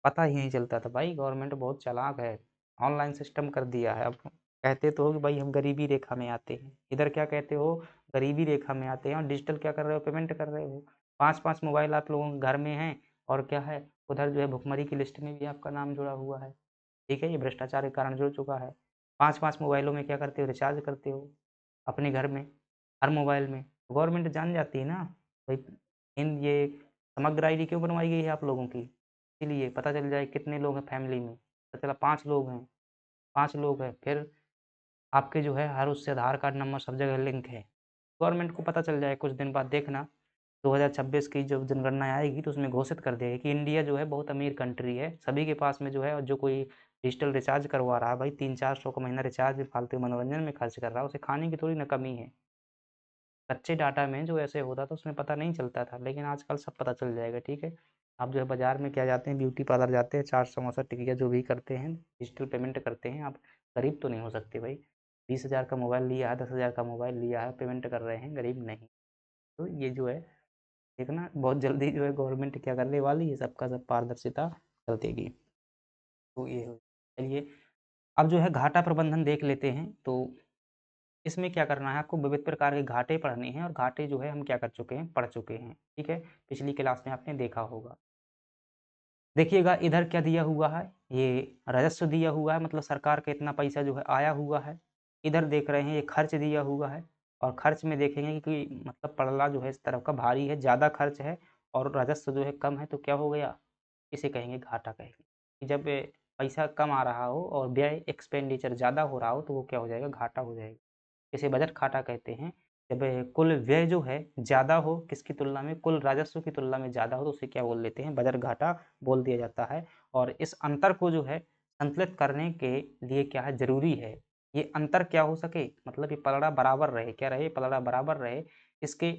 पता ही नहीं चलता था। भाई गवर्नमेंट बहुत चालाक है। ऑनलाइन सिस्टम कर दिया है। अब कहते तो हो कि भाई हम गरीबी रेखा में आते हैं, इधर क्या कहते हो, गरीबी रेखा में आते हैं और डिजिटल क्या कर रहे हो, पेमेंट कर रहे हो। 5-5 मोबाइल आप लोगों के घर में हैं और क्या है, उधर जो है भुखमरी की लिस्ट में भी आपका नाम जुड़ा हुआ है। ठीक है, ये भ्रष्टाचार के कारण जुड़ चुका है। 5-5 मोबाइलों में क्या करते हो, रिचार्ज करते हो अपने घर में, हर मोबाइल में। गवर्नमेंट जान जाती है ना, भाई इन ये समग्र आईडी क्यों बनवाई गई है आप लोगों की? इसीलिए पता चल जाए कितने लोग हैं फैमिली में। पता चला 5 लोग हैं, 5 लोग हैं, फिर आपके जो है हर उससे आधार कार्ड नंबर सब जगह लिंक है। गवर्नमेंट को पता चल जाए कुछ दिन बाद देखना, 2026 की जब जनगणना आएगी तो उसमें घोषित कर देगा कि इंडिया जो है बहुत अमीर कंट्री है। सभी के पास में जो है, और जो कोई डिजिटल रिचार्ज करवा रहा है भाई 300-400 का महीना रिचार्ज भी फालतू मनोरंजन में खर्च कर रहा है, उसे खाने की थोड़ी ना कमी है। कच्चे डाटा में जो ऐसे होता था उसमें पता नहीं चलता था, लेकिन आजकल सब पता चल जाएगा, ठीक है। आप जो है बाज़ार में क्या जाते हैं, ब्यूटी पार्लर जाते हैं, चाट समोसा टिकिया जो भी करते हैं, डिजिटल पेमेंट करते हैं, आप गरीब तो नहीं हो सकते भाई। 20,000 का मोबाइल लिया है, 10,000 का मोबाइल लिया है, पेमेंट कर रहे हैं, गरीब नहीं। तो ये जो है देखना, बहुत जल्दी जो है गवर्नमेंट क्या करने वाली है, सबका सब पारदर्शिता कर देगी। तो ये हो, चलिए अब जो है घाटा प्रबंधन देख लेते हैं। तो इसमें क्या करना है, आपको विविध प्रकार के घाटे पढ़ने हैं और घाटे जो है हम क्या कर चुके हैं, पढ़ चुके हैं, ठीक है। पिछली क्लास में आपने देखा होगा। देखिएगा इधर क्या दिया हुआ है, ये राजस्व दिया हुआ है, मतलब सरकार का इतना पैसा जो है आया हुआ है। इधर देख रहे हैं ये खर्च दिया हुआ है, और खर्च में देखेंगे कि मतलब पड़ला जो है इस तरफ का भारी है, ज़्यादा खर्च है और राजस्व जो है कम है, तो क्या हो गया, इसे कहेंगे घाटा कहेंगे। कि जब पैसा कम आ रहा हो और व्यय एक्सपेंडिचर ज़्यादा हो रहा हो तो वो क्या हो जाएगा, घाटा हो जाएगा। इसे बजट घाटा कहते हैं। जब कुल व्यय जो है ज़्यादा हो किसकी तुलना में, कुल राजस्व की तुलना में ज़्यादा हो तो उसे क्या बोल देते हैं, बजट घाटा बोल दिया जाता है। और इस अंतर को जो है संतुलित करने के लिए क्या है, ज़रूरी है, ये अंतर क्या हो सके, मतलब ये पलड़ा बराबर रहे, क्या रहे, पलड़ा बराबर रहे। इसके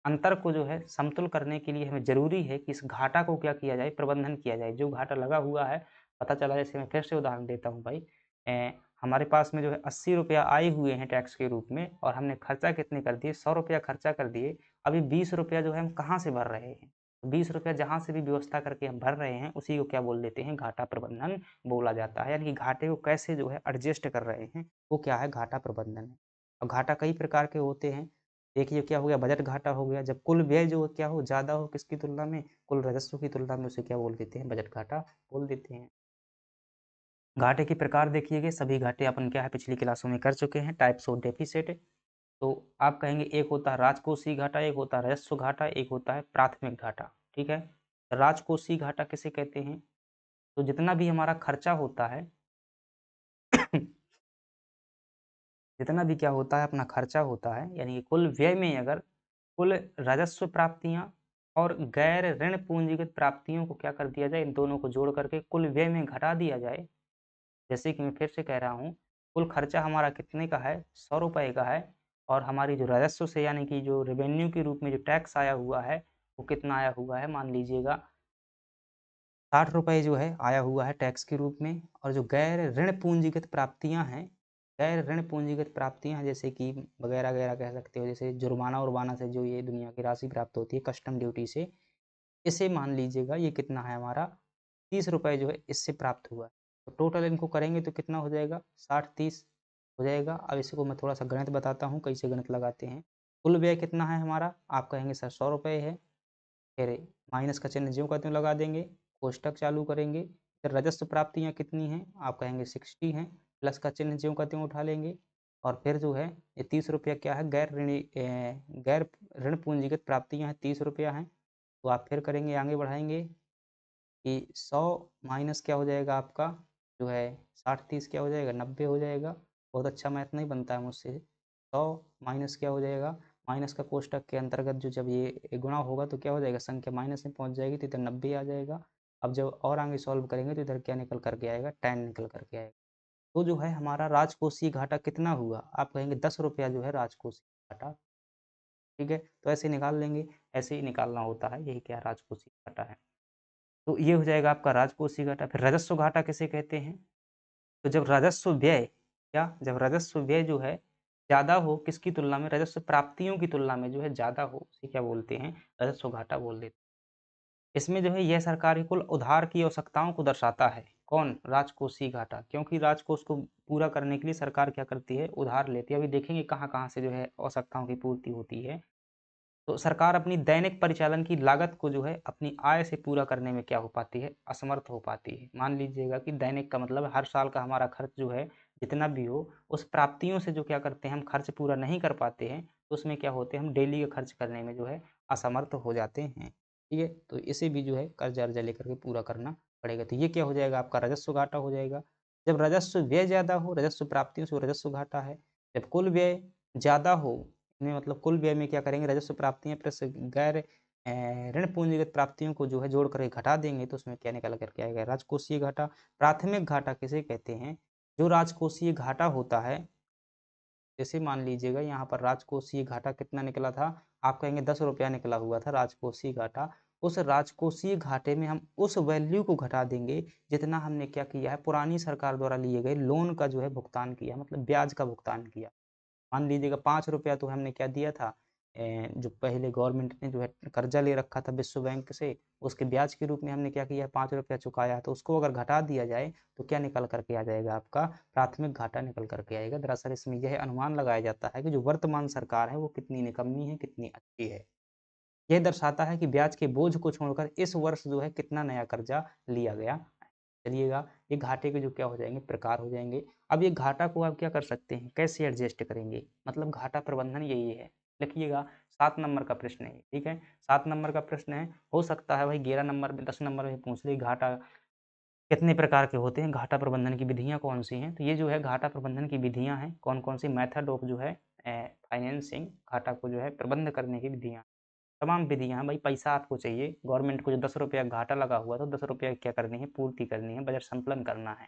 अंतर को जो है समतुल करने के लिए हमें ज़रूरी है कि इस घाटा को क्या किया जाए, प्रबंधन किया जाए। जो घाटा लगा हुआ है, पता चला, जैसे मैं फिर से उदाहरण देता हूँ भाई, हमारे पास में जो है 80 रुपया आए हुए हैं टैक्स के रूप में और हमने खर्चा कितने कर दिए, 100 रुपया खर्चा कर दिए। अभी 20 रुपया जो है हम कहाँ से भर रहे हैं? 20 रुपया जहाँ से भी व्यवस्था करके हम भर रहे हैं, उसी को क्या बोल देते हैं, घाटा प्रबंधन बोला जाता है। यानी कि घाटे को कैसे जो है एडजस्ट कर रहे हैं, वो क्या है, घाटा प्रबंधन है। और घाटा कई प्रकार के होते हैं। देखिए क्या हो गया, बजट घाटा हो गया, जब कुल व्यय जो क्या हो, ज़्यादा हो किसकी तुलना में, कुल राजस्व की तुलना में, उसे क्या बोल देते हैं, बजट घाटा बोल देते हैं। घाटे के प्रकार देखिएगा, सभी घाटे अपन क्या है पिछली क्लासों में कर चुके हैं, टाइप्स ऑफ डेफिसिट। तो आप कहेंगे एक होता है राजकोषीय घाटा, एक होता है राजस्व घाटा, एक होता है प्राथमिक घाटा, ठीक है। राजकोषीय घाटा किसे कहते हैं, तो जितना भी हमारा खर्चा होता है जितना भी क्या होता है अपना खर्चा होता है, यानी कि कुल व्यय में अगर कुल राजस्व प्राप्तियां और गैर ऋण पूंजीगत प्राप्तियों को क्या कर दिया जाए, इन दोनों को जोड़ करके कुल व्यय में घटा दिया जाए। जैसे कि मैं फिर से कह रहा हूँ, कुल खर्चा हमारा कितने का है, 100 रुपए का है, और हमारी जो राजस्व से यानी कि जो रेवेन्यू के रूप में जो टैक्स आया हुआ है, वो कितना आया हुआ है, मान लीजिएगा 60 रुपए जो है आया हुआ है टैक्स के रूप में। और जो गैर ऋण पूंजीगत प्राप्तियां हैं, गैर ऋण पूंजीगत प्राप्तियां जैसे कि वगैरह वगैरह कह सकते हो, जैसे जुर्माना उर्माना से जो ये दुनिया की राशि प्राप्त होती है कस्टम ड्यूटी से, इसे मान लीजिएगा ये कितना है हमारा, 30 रुपए जो है इससे प्राप्त हुआ है। तो टोटल इनको करेंगे तो कितना हो जाएगा, 60-30 हो जाएगा। अब इसको मैं थोड़ा सा गणित बताता हूँ, कैसे गणित लगाते हैं। कुल व्यय कितना है हमारा, आप कहेंगे सर 100 रुपए है, फिर माइनस का चिन्ह ज्यों का त्यों लगा देंगे, कोष्टक चालू करेंगे। फिर राजस्व प्राप्तियाँ कितनी हैं, आप कहेंगे 60 हैं, प्लस का चिन्ह ज्यों का त्यों उठा लेंगे। और फिर जो है ये 30 रुपया क्या है, गैर ऋण पूंजीगत प्राप्तियाँ हैं, 30 रुपया हैं। तो आप फिर करेंगे, आगे बढ़ाएंगे कि 100 माइनस क्या हो जाएगा आपका, जो है 60-30 क्या हो जाएगा, 90 हो जाएगा। बहुत अच्छा मैथ नहीं बनता है मुझसे। 100 माइनस क्या हो जाएगा, माइनस का कोष्टक के अंतर्गत जो जब ये गुणा होगा तो क्या हो जाएगा, संख्या माइनस में पहुंच जाएगी तो इधर 90 आ जाएगा। अब जब और आगे सॉल्व करेंगे तो इधर क्या निकल करके आएगा, 10 निकल करके आएगा। तो जो है हमारा राजकोषीय घाटा कितना हुआ, आप कहेंगे 10 रुपया जो है राजकोषीय घाटा, ठीक है। तो ऐसे निकाल लेंगे, ऐसे ही निकालना होता है, यही क्या राजकोषीय घाटा है। तो ये हो जाएगा आपका राजकोषीय घाटा। फिर राजस्व घाटा किसे कहते हैं, तो जब राजस्व व्यय, क्या, जब राजस्व व्यय जो है ज़्यादा हो किसकी तुलना में, राजस्व प्राप्तियों की तुलना में जो है ज़्यादा हो, उसे क्या बोलते हैं, राजस्व घाटा बोल देते हैं। इसमें जो है यह सरकार की कुल उधार की आवश्यकताओं को दर्शाता है। कौन? राजकोषीय घाटा। क्योंकि राजकोष को पूरा करने के लिए सरकार क्या करती है? उधार लेती है। अभी देखेंगे कहाँ-कहाँ से जो है आवश्यकताओं की पूर्ति होती है। तो सरकार अपनी दैनिक परिचालन की लागत को जो है अपनी आय से पूरा करने में क्या हो पाती है? असमर्थ हो पाती है। मान लीजिएगा कि दैनिक का मतलब है हर साल का हमारा खर्च जो है जितना भी हो, उस प्राप्तियों से जो क्या करते हैं हम खर्च पूरा नहीं कर पाते हैं, तो उसमें क्या होते हैं हम डेली का खर्च करने में जो है असमर्थ हो जाते हैं। ठीक है? तो इसे भी जो है कर्जा-वर्जा लेकर के पूरा करना पड़ेगा। तो ये क्या हो जाएगा आपका राजस्व घाटा हो जाएगा। जब राजस्व व्यय ज़्यादा हो, राजस्व प्राप्तियों से वो राजस्व घाटा है। जब कुल व्यय ज़्यादा हो में मतलब कुल व्यय में क्या करेंगे राजस्व प्राप्तियाँ प्लस गैर ऋण पूंजीगत प्राप्तियों को जो है जोड़ कर घटा देंगे तो उसमें क्या निकल कर के आएगा राजकोषीय घाटा। प्राथमिक घाटा किसे कहते हैं? जो राजकोषीय घाटा होता है, जैसे मान लीजिएगा यहाँ पर राजकोषीय घाटा कितना निकला था, आप कहेंगे ₹10 निकला हुआ था राजकोषीय घाटा। उस राजकोषीय घाटे में हम उस वैल्यू को घटा देंगे जितना हमने क्या किया है पुरानी सरकार द्वारा लिए गए लोन का जो है भुगतान किया मतलब ब्याज का भुगतान किया। मान लीजिएगा ₹5 तो हमने क्या दिया था जो पहले गवर्नमेंट ने जो है कर्जा ले रखा था विश्व बैंक से, उसके ब्याज के रूप में हमने क्या किया है ₹5 चुकाया है, तो उसको अगर घटा दिया जाए, तो क्या निकल कर के आ जाएगा आपका प्राथमिक घाटा निकल कर के आएगा। दरअसल इसमें यह अनुमान लगाया जाता है कि जो वर्तमान सरकार है, वो कितनी निकम्मी है, कितनी अच्छी है। यह दर्शाता है कि ब्याज के बोझ को छोड़कर इस वर्ष जो है कितना नया कर्जा लिया गया। चलिएगा, ये घाटे के जो क्या हो जाएँगे प्रकार हो जाएँगे। अब ये घाटा को आप क्या कर सकते हैं, कैसे एडजस्ट करेंगे? मतलब घाटा प्रबंधन यही है। लिखिएगा 7 नंबर का प्रश्न है, ठीक है? 7 नंबर का प्रश्न है, हो सकता है भाई 11 नंबर में 10 नंबर में पूछ ले घाटा कितने प्रकार के होते हैं, घाटा प्रबंधन की विधियाँ कौन-सी हैं? तो ये जो है घाटा प्रबंधन की विधियाँ हैं, कौन-कौन सी मेथड ऑफ जो है फाइनेंसिंग घाटा को जो है प्रबंध करने की विधियाँ। तमाम विधियाँ हैं, भाई पैसा आपको चाहिए, गवर्नमेंट को जो ₹10 घाटा लगा हुआ है, तो ₹10 क्या करनी है, पूर्ति करनी है, बजट संतुलन करना है।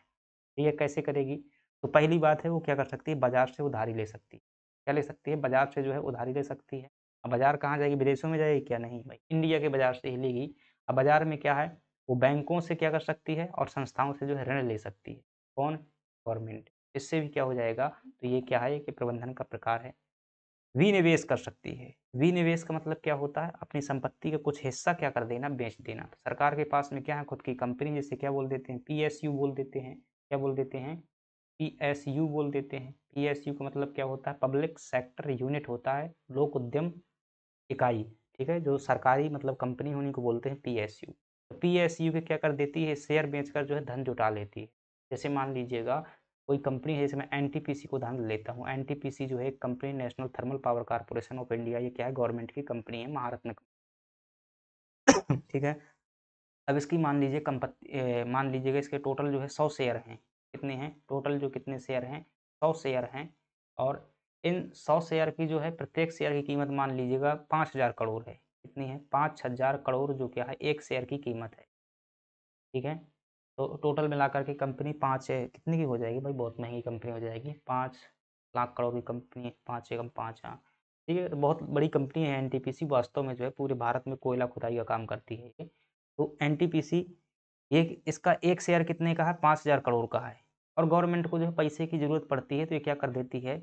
तो ये कैसे करेगी? तो पहली बात है वो क्या कर सकती है, बाज़ार से उधारी ले सकती है। क्या ले सकती है? बाज़ार से जो है उधारी ले सकती है। अब बाज़ार कहाँ जाएगी, विदेशों में जाएगी क्या? नहीं भाई, इंडिया के बाज़ार से ही लेगी। अब बाज़ार में क्या है, वो बैंकों से क्या कर सकती है और संस्थाओं से जो है ऋण ले सकती है। कौन? गवर्नमेंट। इससे भी क्या हो जाएगा, तो ये क्या है कि प्रबंधन का प्रकार है। विनिवेश कर सकती है। विनिवेश का मतलब क्या होता है? अपनी संपत्ति का कुछ हिस्सा क्या कर देना, बेच देना। तो सरकार के पास में क्या है, खुद की कंपनी जिसे क्या बोल देते हैं, पीएसयू बोल देते हैं। क्या बोल देते हैं? पीएसयू बोल देते हैं। पीएसयू का मतलब क्या होता है? पब्लिक सेक्टर यूनिट होता है, लोक उद्यम इकाई, ठीक है? जो सरकारी मतलब कंपनी होने को बोलते हैं पीएसयू। तो पीएसयू के क्या कर देती है, शेयर बेचकर जो है धन जुटा लेती है। जैसे मान लीजिएगा कोई कंपनी है, जैसे मैं एनटीपीसी को उदाहरण लेता हूँ। एनटीपीसी जो है एक company national thermal power corporation of India, ये क्या है गवर्नमेंट की कंपनी है, महारत्न ठीक है? अब इसकी मान लीजिए मान लीजिएगा इसके टोटल जो है 100 शेयर हैं। कितने हैं? टोटल जो कितने शेयर हैं? 100 शेयर हैं और इन 100 शेयर की जो है प्रत्येक शेयर की कीमत मान लीजिएगा 5000 करोड़ है। कितनी है? 5000 करोड़ जो क्या है 1 शेयर की कीमत है। ठीक है? तो टोटल मिलाकर के कंपनी 5 कितने की हो जाएगी भाई? बहुत महँगी कंपनी हो जाएगी। 5 लाख करोड़ की कंपनी 5 एकम 5 हाँ। ठीक है? तो बहुत बड़ी कंपनी है एनटीपीसी, वास्तव में जो है पूरे भारत में कोयला खुदाई का काम करती है ये। तो एनटीपीसी एक इसका 1 शेयर कितने का है? 5000 करोड़ का है और गवर्नमेंट को जो है पैसे की ज़रूरत पड़ती है तो ये क्या कर देती है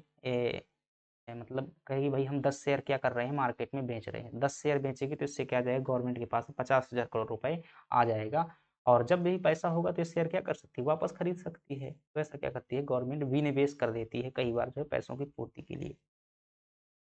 मतलब कहेगी भाई हम 10 शेयर क्या कर रहे हैं मार्केट में बेच रहे हैं। 10 शेयर बेचेगी तो इससे क्या आ जाएगा गवर्नमेंट के पास 50,000 करोड़ रुपए आ जाएगा और जब भी पैसा होगा तो ये शेयर क्या कर सकती है? वापस खरीद सकती है। तो ऐसा क्या करती है गवर्नमेंट विनिवेश कर देती है कई बार जो है पैसों की पूर्ति के लिए।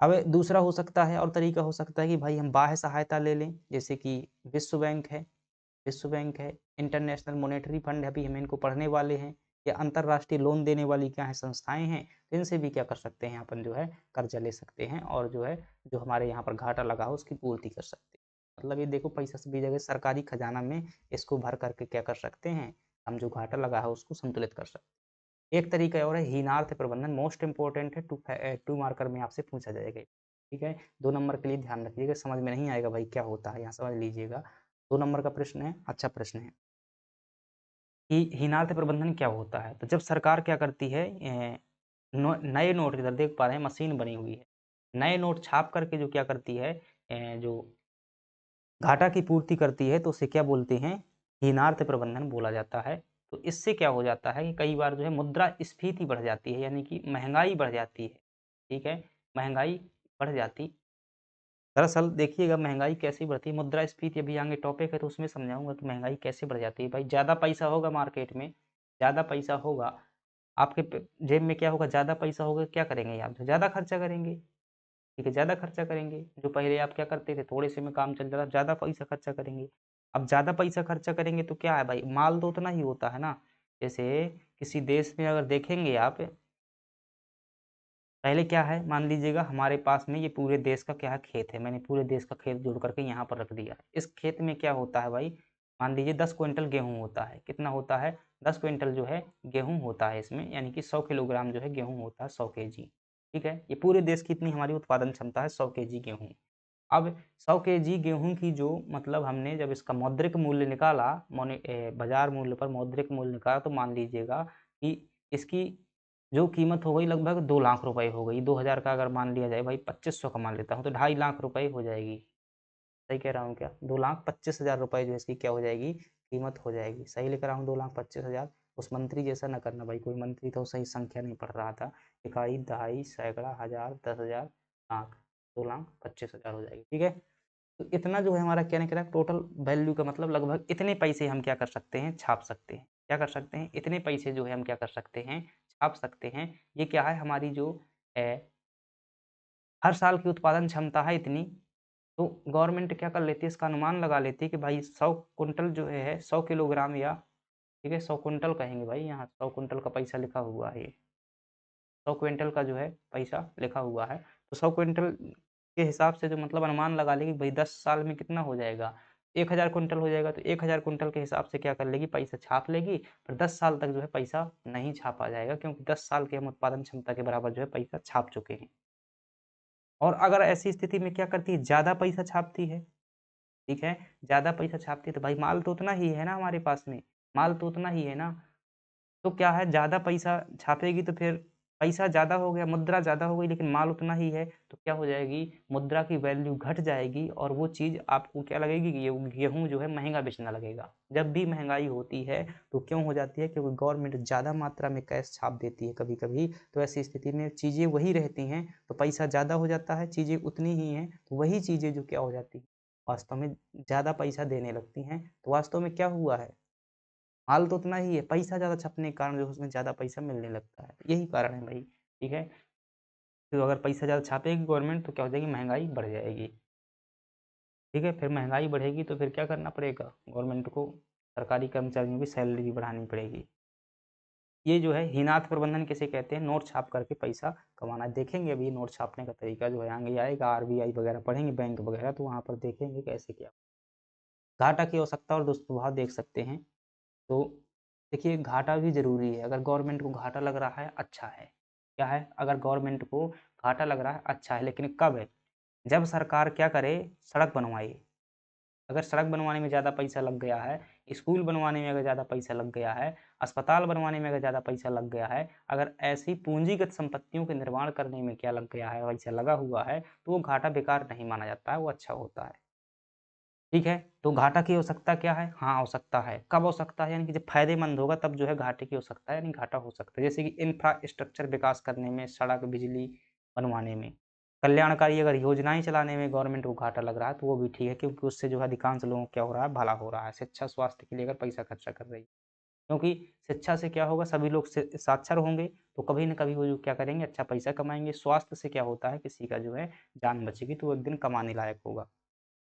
अब दूसरा हो सकता है और तरीका हो सकता है कि भाई हम बाह्य सहायता ले लें, जैसे कि विश्व बैंक है इंटरनेशनल मॉनेटरी फंड है, अभी हम इनको पढ़ने वाले हैं या अंतर्राष्ट्रीय लोन देने वाली क्या है संस्थाएँ हैं, तो इनसे भी क्या कर सकते हैं अपन जो है कर्जा ले सकते हैं और जो है जो हमारे यहाँ पर घाटा लगा हो उसकी पूर्ति कर सकते हैं। मतलब ये देखो पैसा सभी जगह सरकारी खजाना में इसको भर करके क्या कर सकते हैं, हम जो घाटा लगा है उसको संतुलित कर सकते हैं। एक तरीका और है हीनार्थ प्रबंधन, मोस्ट इम्पोर्टेंट है 2 मार्कर में आपसे पूछा जाएगा। ठीक है? 2 नंबर के लिए ध्यान रखिएगा, समझ में नहीं आएगा भाई क्या होता है, यहाँ समझ लीजिएगा। 2 नंबर का प्रश्न है, अच्छा प्रश्न है कि हीनार्थ प्रबंधन क्या होता है? तो जब सरकार क्या करती है नए नोट इधर देख पा रहे हैं मशीन बनी हुई है। नए नोट छाप करके जो क्या करती है जो घाटा की पूर्ति करती है तो उसे क्या बोलते हैं? हीनार्थ प्रबंधन बोला जाता है। तो इससे क्या हो जाता है कि कई बार जो है मुद्रास्फीति बढ़ जाती है यानी कि महँगाई बढ़ जाती है। ठीक है? महँगाई बढ़ जाती दरअसल देखिएगा महँगाई कैसे बढ़ती है, मुद्रास्फीति अभी आगे टॉपिक है तो उसमें समझाऊँगा कि महँगाई कैसे बढ़ जाती है। भाई ज़्यादा पैसा होगा मार्केट में, ज़्यादा पैसा होगा, आपके जेब में क्या होगा, ज़्यादा पैसा होगा, क्या करेंगे आप? ज़्यादा खर्चा करेंगे, ठीक है, ज़्यादा खर्चा करेंगे। जो पहले आप क्या करते थे, थोड़े से में काम चल जाता, ज़्यादा पैसा खर्चा करेंगे। अब ज़्यादा पैसा खर्चा करेंगे तो क्या है भाई, माल तो उतना ही होता है ना। जैसे किसी देश में अगर देखेंगे आप, पहले क्या है, मान लीजिएगा हमारे पास में ये पूरे देश का क्या है, खेत है। मैंने पूरे देश का खेत जोड़ करके यहाँ पर रख दिया है। इस खेत में क्या होता है भाई, मान लीजिए 10 क्विंटल गेहूँ होता है। कितना होता है? 10 क्विंटल जो है गेहूँ होता है इसमें, यानी कि 100 किलोग्राम जो है गेहूँ होता है, 100 केजी। ठीक है? ये पूरे देश की इतनी हमारी उत्पादन क्षमता है, 100 केजी गेहूँ। अब 100 केजी गेहूँ की जो मतलब हमने जब इसका मौद्रिक मूल्य निकाला, बाज़ार मूल्य पर मौद्रिक मूल्य निकाला, तो मान लीजिएगा कि इसकी जो कीमत हो गई लगभग 2 लाख रुपए हो गई। 2000 का अगर मान लिया जाए भाई, 2500 का मान लेता हूँ, तो 2.5 लाख रुपए हो जाएगी। सही कह रहा हूँ क्या? 2,25,000 रुपए जो है इसकी क्या हो जाएगी, कीमत हो जाएगी। सही लिख रहा हूँ 2,25,000? उस मंत्री जैसा ना करना भाई, कोई मंत्री था वो सही संख्या नहीं पढ़ रहा था। इकाई, दहाई, सैकड़ा, हज़ार, 10,000, लाख, 2,25,000 हो जाएगी, ठीक है? तो इतना जो है हमारा कहने का टोटल वैल्यू का मतलब लगभग इतने पैसे हम क्या कर सकते हैं, छाप सकते हैं। क्या कर सकते हैं? इतने पैसे जो है हम क्या कर सकते हैं, छाप सकते हैं। ये क्या है, हमारी जो हर साल की उत्पादन क्षमता है इतनी, तो गवर्नमेंट क्या कर लेती है, इसका अनुमान लगा लेती है कि भाई 100 कुंटल जो है 100 किलोग्राम, या ठीक है 100 कुंटल कहेंगे भाई, यहाँ 100 कुंटल का पैसा लिखा हुआ है ये। 100 क्विंटल का जो है पैसा लिखा हुआ है। तो 100 क्विंटल के हिसाब से जो मतलब अनुमान लगा लेगी भई 10 साल में कितना हो जाएगा, 1000 क्विंटल हो जाएगा, तो 1000 क्विंटल के हिसाब से क्या कर लेगी, पैसा छाप लेगी। फिर 10 साल तक जो है पैसा नहीं छापा जाएगा, क्योंकि 10 साल के हम उत्पादन क्षमता के बराबर जो है पैसा छाप चुके हैं। और अगर ऐसी स्थिति में क्या करती है, ज़्यादा पैसा छापती है, ठीक है? ज़्यादा पैसा छापती है तो भाई माल तो उतना ही है ना हमारे पास में, माल तो उतना ही है ना। तो क्या है, ज़्यादा पैसा छापेगी तो फिर पैसा ज़्यादा हो गया, मुद्रा ज़्यादा हो गई, लेकिन माल उतना ही है, तो क्या हो जाएगी, मुद्रा की वैल्यू घट जाएगी और वो चीज़ आपको क्या लगेगी कि ये गेहूँ जो है महँगा बेचना लगेगा। जब भी महँगाई होती है तो क्यों हो जाती है, क्योंकि गवर्नमेंट ज़्यादा मात्रा में कैश छाप देती है कभी-कभी, तो ऐसी स्थिति में चीज़ें वही रहती हैं, तो पैसा ज़्यादा हो जाता है, चीज़ें उतनी ही हैं, तो वही चीज़ें जो क्या हो जाती हैं, वास्तव में ज़्यादा पैसा देने लगती हैं। तो वास्तव में क्या हुआ है, माल तो उतना ही है, पैसा ज़्यादा छपने के कारण जो है उसमें ज़्यादा पैसा मिलने लगता है। यही कारण है भाई, ठीक है? तो अगर पैसा ज़्यादा छापेगी गवर्नमेंट तो क्या हो जाएगी, महँगाई बढ़ जाएगी, ठीक है? फिर महँगाई बढ़ेगी तो फिर क्या करना पड़ेगा, गवर्नमेंट को सरकारी कर्मचारियों की सैलरी भी बढ़ानी पड़ेगी। ये जो है हीनात प्रबंधन किसे कहते हैं, नोट छाप करके पैसा कमाना। देखेंगे अभी नोट छापने का तरीका जो है आगे आएगा, आरबीआई वगैरह पढ़ेंगे, बैंक वगैरह, तो वहाँ पर देखेंगे कैसे क्या। घाटा की आवश्यकता और दुष्प्रभाव देख सकते हैं। तो देखिए घाटा भी ज़रूरी है, अगर गवर्नमेंट को घाटा लग रहा है, अच्छा है। क्या है? अगर गवर्नमेंट को घाटा लग रहा है, अच्छा है, लेकिन कब है? जब सरकार क्या करे, सड़क बनवाए। अगर सड़क बनवाने में ज़्यादा पैसा लग गया है, स्कूल बनवाने में अगर ज़्यादा पैसा लग गया है, अस्पताल बनवाने में अगर ज़्यादा पैसा लग गया है, अगर ऐसी पूँजीगत संपत्तियों के निर्माण करने में क्या लग गया है, पैसा लगा हुआ है, तो वो घाटा बेकार नहीं माना जाता है, वो अच्छा होता है। ठीक है? तो घाटा की आवश्यकता क्या है? हाँ, आवश्यकता है। कब आवश्यकता है? यानी कि जब फ़ायदेमंद होगा तब जो है घाटे की आवश्यकता है, यानी घाटा हो सकता है। जैसे कि इंफ्रास्ट्रक्चर विकास करने में, सड़क, बिजली बनवाने में, कल्याणकारी अगर योजनाएँ चलाने में गवर्नमेंट को घाटा लग रहा है तो वो भी ठीक है, क्योंकि उससे जो है अधिकांश लोगों को क्या हो रहा है, भला हो रहा है। शिक्षा, स्वास्थ्य के लिए अगर पैसा खर्चा कर रही है। क्योंकि शिक्षा से क्या होगा, सभी लोग साक्षर होंगे तो कभी न कभी वो जो क्या करेंगे, अच्छा पैसा कमाएँगे। स्वास्थ्य से क्या होता है, किसी का जो है जान बचेगी तो वो एक दिन कमाने लायक होगा।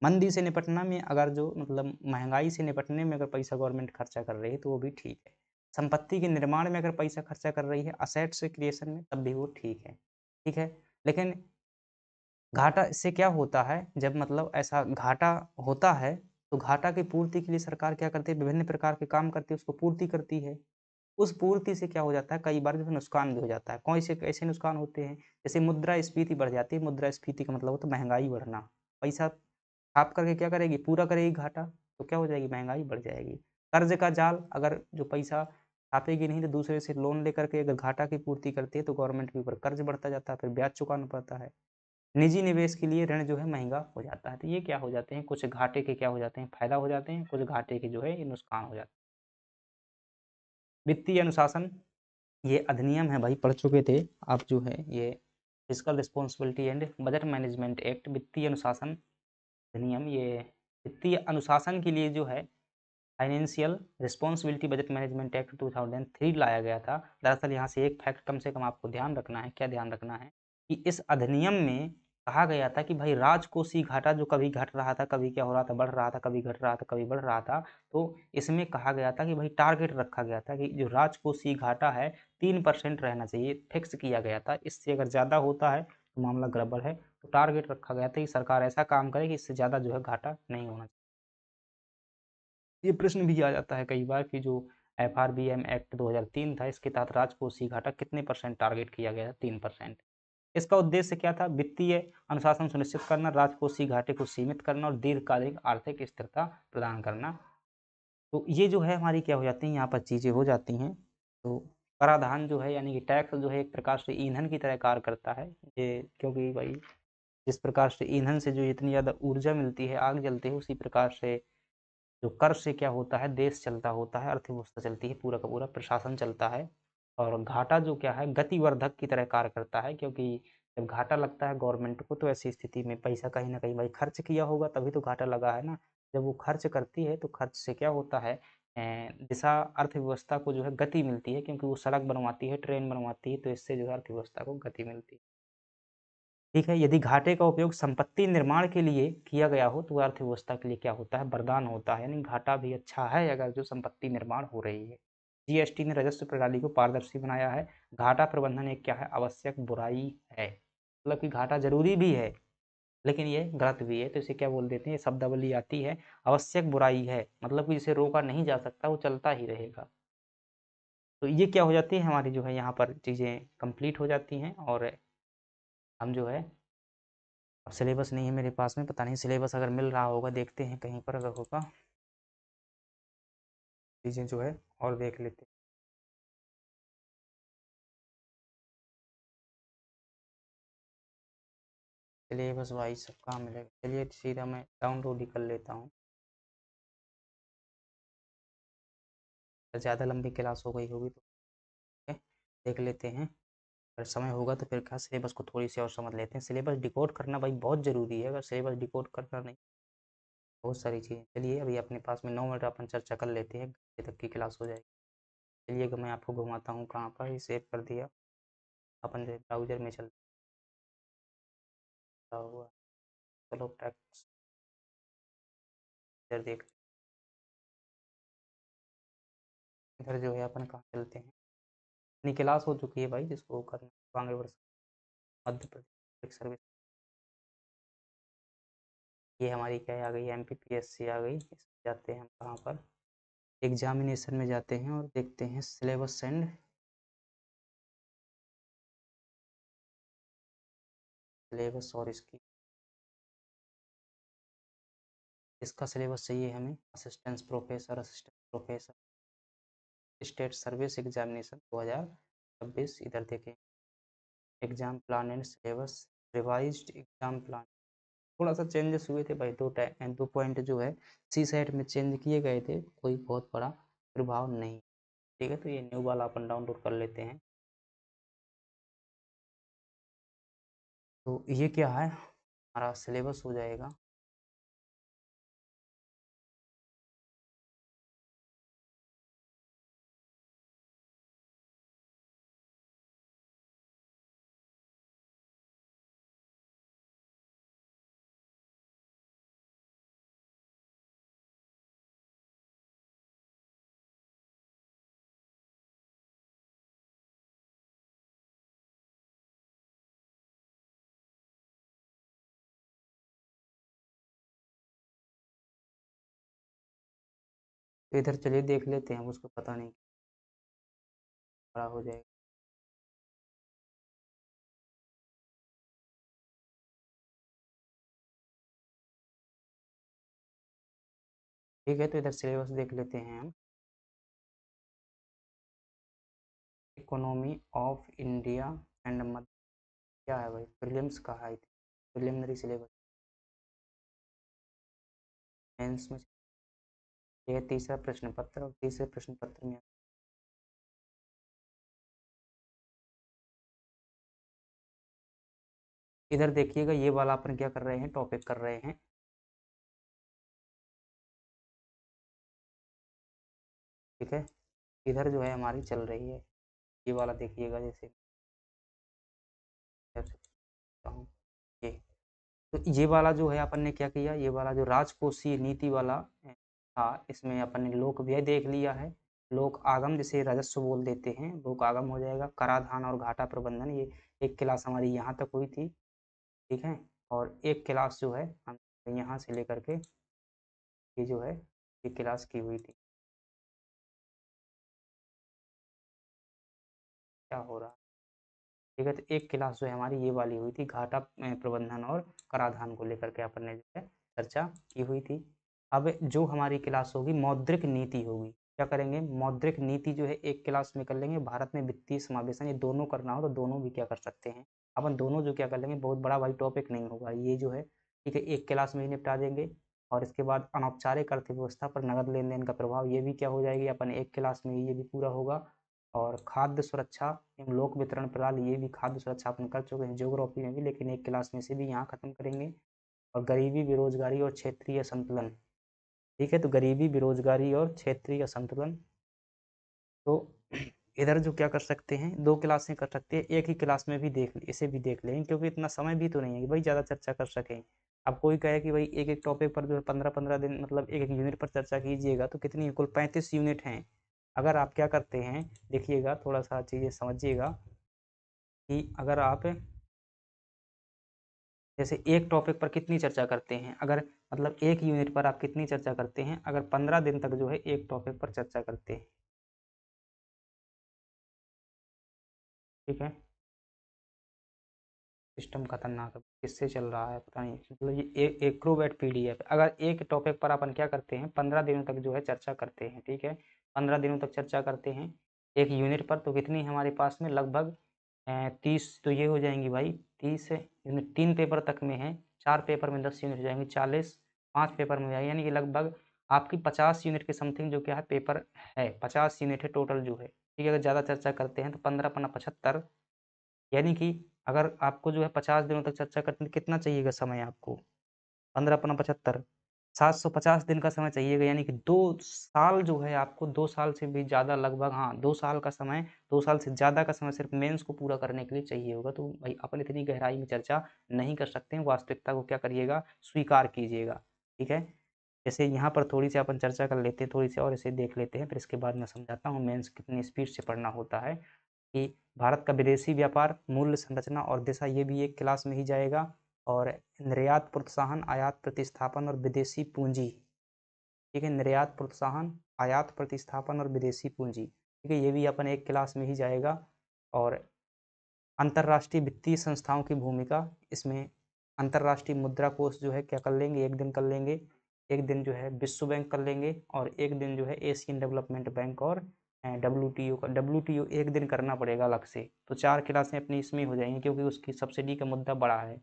मंदी से निपटना में अगर जो मतलब महँगाई से निपटने में अगर पैसा गवर्नमेंट खर्चा कर रही है, तो वो भी ठीक है। संपत्ति के निर्माण में अगर पैसा खर्चा कर रही है, असेट्स क्रिएशन में, तब भी वो ठीक है। लेकिन घाटा इससे क्या होता है, जब मतलब ऐसा घाटा होता है, तो घाटा की पूर्ति के लिए सरकार क्या करती है, विभिन्न प्रकार के काम करती है, उसको पूर्ति करती है। उस पूर्ति से क्या हो जाता है, कई बार जो है नुकसान भी हो जाता है। कौन से कैसे नुकसान होते हैं? जैसे मुद्रास्फीति बढ़ जाती है, मुद्रास्फीति का मतलब होता है महँगाई बढ़ना। पैसा छाप करके क्या करेगी, पूरा करेगी घाटा, तो क्या हो जाएगी, महँगाई बढ़ जाएगी। कर्ज़ का जाल, अगर जो पैसा छापेगी नहीं तो दूसरे से लोन लेकर के अगर घाटा की पूर्ति करती है, तो गवर्नमेंट के ऊपर कर्ज़ बढ़ता जाता है, फिर ब्याज चुकाना पड़ता है। निजी निवेश के लिए ऋण जो है महँगा हो जाता है। तो ये क्या हो जाते हैं, कुछ घाटे के क्या हो जाते हैं, फ़ायदा हो जाते हैं, कुछ घाटे के जो है ये नुकसान हो जाते हैं। वित्तीय अनुशासन, ये अधिनियम है भाई, पढ़ चुके थे आप जो है ये fiscal responsibility and budget management act, वित्तीय अनुशासन अधिनियम, ये वित्तीय अनुशासन के लिए जो है financial responsibility budget management act 2003 लाया गया था। दरअसल यहाँ से एक फैक्ट कम से कम आपको ध्यान रखना है। क्या ध्यान रखना है कि इस अधिनियम में कहा गया था कि भाई राजकोषीय घाटा जो कभी घट रहा था, कभी क्या हो रहा था, बढ़ रहा था, कभी घट रहा था, कभी बढ़ रहा था, तो इसमें कहा गया था कि भाई टारगेट रखा गया था कि जो राजकोषीय घाटा है 3% रहना चाहिए, फिक्स किया गया था। इससे अगर ज़्यादा होता है तो मामला गड़बड़ है। तो टारगेट रखा गया था कि सरकार ऐसा काम करे कि इससे ज़्यादा जो है घाटा नहीं होना चाहिए। ये प्रश्न भी आ जाता है कई बार कि जो एफआरबीएम एक्ट 2003 था, इसके तहत राजकोषीय घाटा कितने % टारगेट किया गया था? 3%। इसका उद्देश्य क्या था? वित्तीय अनुशासन सुनिश्चित करना, राजकोषीय घाटे को सीमित करना और दीर्घकालिक आर्थिक स्थिरता प्रदान करना। तो ये जो है हमारी क्या हो जाती हैं, यहाँ पर चीज़ें हो जाती हैं। तो कराधान जो है यानी कि टैक्स जो है एक प्रकार से ईंधन की तरह कार्य करता है। ये क्योंकि भाई जिस प्रकार से ईंधन से जो इतनी ज़्यादा ऊर्जा मिलती है, आग जलती है, उसी प्रकार से जो कर से क्या होता है, देश चलता होता है, अर्थव्यवस्था चलती है, पूरा का पूरा प्रशासन चलता है। और घाटा जो क्या है, गतिवर्धक की तरह कार्य करता है, क्योंकि जब घाटा लगता है गवर्नमेंट को तो ऐसी स्थिति में पैसा कहीं न कहीं भाई खर्च किया होगा तभी तो घाटा लगा है ना। जब वो खर्च करती है तो खर्च से क्या होता है, दिशा अर्थव्यवस्था को जो है गति मिलती है, क्योंकि वो सड़क बनवाती है, ट्रेन बनवाती है, तो इससे जो है अर्थव्यवस्था को गति मिलती है। ठीक है, यदि घाटे का उपयोग संपत्ति निर्माण के लिए किया गया हो तो वह अर्थव्यवस्था के लिए क्या होता है, वरदान होता है। यानी घाटा भी अच्छा है अगर जो संपत्ति निर्माण हो रही है। जीएसटी ने राजस्व प्रणाली को पारदर्शी बनाया है। घाटा प्रबंधन एक क्या है, आवश्यक बुराई है। मतलब कि घाटा जरूरी भी है लेकिन ये गलत भी है, तो इसे क्या बोल देते हैं, शब्दावली आती है आवश्यक बुराई है, मतलब कि जिसे रोका नहीं जा सकता, वो चलता ही रहेगा। तो ये क्या हो जाती है हमारी जो है यहाँ पर चीज़ें कंप्लीट हो जाती हैं। और हम जो है, अब सिलेबस नहीं है मेरे पास में, पता नहीं सिलेबस अगर मिल रहा होगा, देखते हैं कहीं पर अगर होगा, चीज़ें जो है और देख लेते हैं। सिलेबस वाइज सब कहाँ मिलेगा, चलिए सीधा मैं डाउनलोड ही कर लेता हूँ। ज़्यादा लंबी क्लास हो गई होगी तो ठीक है, देख लेते हैं। अगर समय होगा तो फिर क्या सिलेबस को थोड़ी सी और समझ लेते हैं। सिलेबस डिकोड करना भाई बहुत ज़रूरी है, अगर सिलेबस डिकोड करना नहीं, बहुत सारी चीज़ें। चलिए अभी अपने पास में 9 मिनट अपन चर्चा कर लेते हैं, घंटे तक की क्लास हो जाएगी। चलिए कि मैं आपको घुमाता हूँ कहाँ पर, ये सेव कर दिया। अपन जो है ब्राउजर में चलता हुआ, चलो टैक्स इधर देख, इधर जो है अपन कहाँ चलते हैं, अपनी क्लास हो चुकी है भाई, जिसको करना आगे बढ़ मध्य प्रदेश सर्विस। ये हमारी क्या आ गई, एमपीपीएससी आ गई। इसमें जाते हैं हम कहाँ पर, एग्जामिनेशन में जाते हैं और देखते हैं सिलेबस एंड सिलेबस। और इसका सिलेबस चाहिए हमें, assistant professor state service examination 2026। इधर देखें exam plan and syllabus, revised exam plan. थोड़ा सा चेंजेस हुए थे भाई, दो पॉइंट जो है सी सेट में चेंज किए गए थे, कोई बहुत बड़ा प्रभाव नहीं। ठीक है, तो ये न्यू वाला अपन डाउनलोड कर लेते हैं। तो ये क्या है, हमारा सिलेबस हो जाएगा। तो इधर चलिए देख लेते हैं, उसको पता नहीं बड़ा हो जाएगा। ठीक है, तो इधर सिलेबस देख लेते हैं हम। इकोनॉमी ऑफ इंडिया एंड मध्य, क्या है भाई, प्रीलिम्स का है, प्रिलिमिनरी सिलेबस मेंस में। ये तीसरा प्रश्न पत्र, और तीसरे प्रश्न पत्र में इधर देखिएगा ये वाला अपन क्या कर रहे हैं, टॉपिक कर रहे हैं, ठीक है। इधर जो है हमारी चल रही है, ये वाला देखिएगा, जैसे इधर से करता हूँ, ये तो ये वाला जो है अपन ने क्या किया, ये वाला जो राजकोषीय नीति वाला था, इसमें अपन ने लोक व्यय देख लिया है, लोक आगम जिसे राजस्व बोल देते हैं, लोक आगम हो जाएगा, कराधान और घाटा प्रबंधन, ये एक क्लास हमारी यहाँ तक हुई थी, ठीक है। और एक क्लास जो है हम यहाँ से लेकर के ये जो है ये क्लास की हुई थी, क्या हो रहा है, ठीक है। तो एक क्लास जो है हमारी ये वाली हुई थी, घाटा प्रबंधन और कराधान को लेकर के अपन ने जो है चर्चा की हुई थी। अब जो हमारी क्लास होगी मौद्रिक नीति होगी, क्या करेंगे, मौद्रिक नीति जो है एक क्लास में कर लेंगे। भारत में वित्तीय समावेशन ये दोनों करना हो तो दोनों भी क्या कर सकते हैं, अपन दोनों जो क्या कर लेंगे, बहुत बड़ा भाई टॉपिक नहीं होगा ये जो है, ठीक है, एक क्लास में ही निपटा देंगे। और इसके बाद अनौपचारिक अर्थव्यवस्था पर नगद लेन देन का प्रभाव, ये भी क्या हो जाएगी, अपन एक क्लास में ही ये भी पूरा होगा। और खाद्य सुरक्षा एवं लोक वितरण प्रणाली, ये भी खाद्य सुरक्षा अपन कर चुके हैं ज्योग्राफी में भी, लेकिन एक क्लास में से भी यहाँ खत्म करेंगे। और गरीबी बेरोजगारी और क्षेत्रीय संतुलन, ठीक है, तो गरीबी बेरोजगारी और क्षेत्रीय संतुलन, तो इधर जो क्या कर सकते हैं, दो क्लासें कर सकते हैं, एक ही क्लास में भी देख इसे भी देख लेंगे, क्योंकि इतना समय भी तो नहीं है कि भाई ज़्यादा चर्चा कर सकें। अब कोई कहे कि भाई एक एक टॉपिक पर जो है 15-15 दिन, मतलब एक एक यूनिट पर चर्चा कीजिएगा, तो कितनी कुल 35 यूनिट हैं। अगर आप क्या करते हैं, देखिएगा थोड़ा सा चीज़ें समझिएगा, कि अगर आप जैसे एक टॉपिक पर कितनी चर्चा करते हैं, अगर मतलब एक यूनिट पर आप कितनी चर्चा करते हैं, अगर 15 दिन तक जो है एक टॉपिक पर चर्चा करते हैं, ठीक है। सिस्टम खतरनाक है, किससे चल रहा है पता नहीं, मतलब ये एक्रोबैट पीडीएफ, अगर एक टॉपिक पर अपन क्या करते हैं 15 दिनों तक जो है चर्चा करते हैं, ठीक है, 15 दिनों तक चर्चा करते हैं एक यूनिट पर, तो कितनी हमारे पास में लगभग 30, तो ये हो जाएंगी भाई 30 यूनिट, 3 पेपर तक में है, 4 पेपर में 10 यूनिट हो जाएंगे, 40, 5 पेपर में हो जाएगी, यानी कि लगभग आपकी 50 यूनिट के समथिंग जो क्या है पेपर है, 50 यूनिट है टोटल जो है, ठीक है। अगर ज़्यादा चर्चा करते हैं तो 15×5 = 75, यानी कि अगर आपको जो है 50 दिनों तक चर्चा करते हैं, कितना चाहिएगा समय आपको, 15×75, 750 दिन का समय चाहिएगा, यानी कि 2 साल जो है आपको, 2 साल से भी ज़्यादा लगभग, हाँ 2 साल का समय, 2 साल से ज़्यादा का समय सिर्फ मेंस को पूरा करने के लिए चाहिए होगा। तो भाई अपन इतनी गहराई में चर्चा नहीं कर सकते हैं, वास्तविकता को क्या करिएगा, स्वीकार कीजिएगा, ठीक है। जैसे यहाँ पर थोड़ी सी अपन चर्चा कर लेते हैं, थोड़ी सी और इसे देख लेते हैं, फिर इसके बाद मैं समझाता हूँ मेंस कितनी स्पीड से पढ़ना होता है। कि भारत का विदेशी व्यापार, मूल्य संरचना और दिशा, ये भी एक क्लास में ही जाएगा। और निर्यात प्रोत्साहन, आयात प्रतिस्थापन और विदेशी पूंजी, ठीक है, निर्यात प्रोत्साहन, आयात प्रतिस्थापन और विदेशी पूंजी, ठीक है, ये भी अपन एक क्लास में ही जाएगा। और अंतर्राष्ट्रीय वित्तीय संस्थाओं की भूमिका, इसमें अंतर्राष्ट्रीय मुद्रा कोष जो है क्या कर लेंगे, एक दिन कर लेंगे, एक दिन जो है विश्व बैंक कर लेंगे, और एक दिन जो है एशियन डेवलपमेंट बैंक और डब्ल्यूटीओ का, डब्ल्यूटीओ एक दिन करना पड़ेगा अलग से, तो 4 क्लासें अपनी इसमें हो जाएंगी, क्योंकि उसकी सब्सिडी का मुद्दा बड़ा है।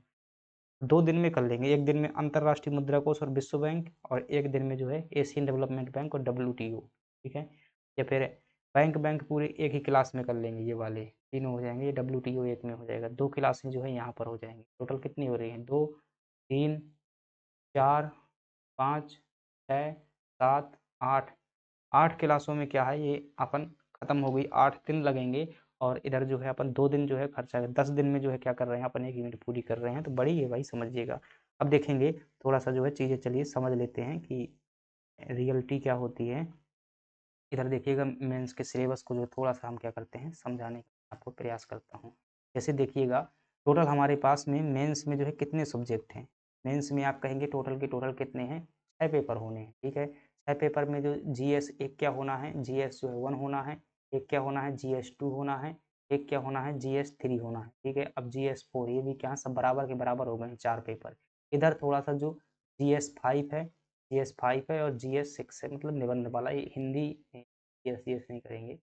2 दिन में कर लेंगे, एक दिन में अंतर्राष्ट्रीय मुद्रा कोष और विश्व बैंक, और एक दिन में जो है एशियन डेवलपमेंट बैंक और डब्ल्यूटीओ, ठीक है। या फिर बैंक बैंक पूरे एक ही क्लास में कर लेंगे, ये वाले तीनों हो जाएंगे, ये डब्ल्यूटीओ एक में हो जाएगा, 2 क्लासें जो है यहाँ पर हो जाएंगी, टोटल कितनी हो रही हैं, 2, 3, 4, 5, 6, 7, 8, 8 क्लासों में क्या है, ये अपन खत्म हो गई, 8 दिन लगेंगे। और इधर जो है अपन 2 दिन जो है खर्चा है, 10 दिन में जो है क्या कर रहे हैं अपन, एक यूनिट पूरी कर रहे हैं, तो बड़ी है भाई, समझिएगा। अब देखेंगे थोड़ा सा जो है चीज़ें, चलिए समझ लेते हैं कि रियलिटी क्या होती है। इधर देखिएगा मेंस के सिलेबस को जो थोड़ा सा हम क्या करते हैं समझाने का आपको प्रयास करता हूँ। जैसे देखिएगा टोटल हमारे पास में मेंस में जो है कितने सब्जेक्ट हैं, मेंस में आप कहेंगे टोटल के टोटल कितने हैं, 6 पेपर होने हैं, ठीक है। 6 पेपर में जो जीएस एक क्या होना है, जीएस जो है 1 होना है, एक क्या होना है, जीएस 2 होना है, एक क्या होना है, जीएस 3 होना है, ठीक है। अब जीएस 4 ये भी क्या सब बराबर के बराबर हो गए हैं 4 पेपर। इधर थोड़ा सा जो जीएस 5 है, जीएस 5 है और जीएस 6 है, मतलब निबंध वाला, ये हिंदी, जीएस नहीं करेंगे,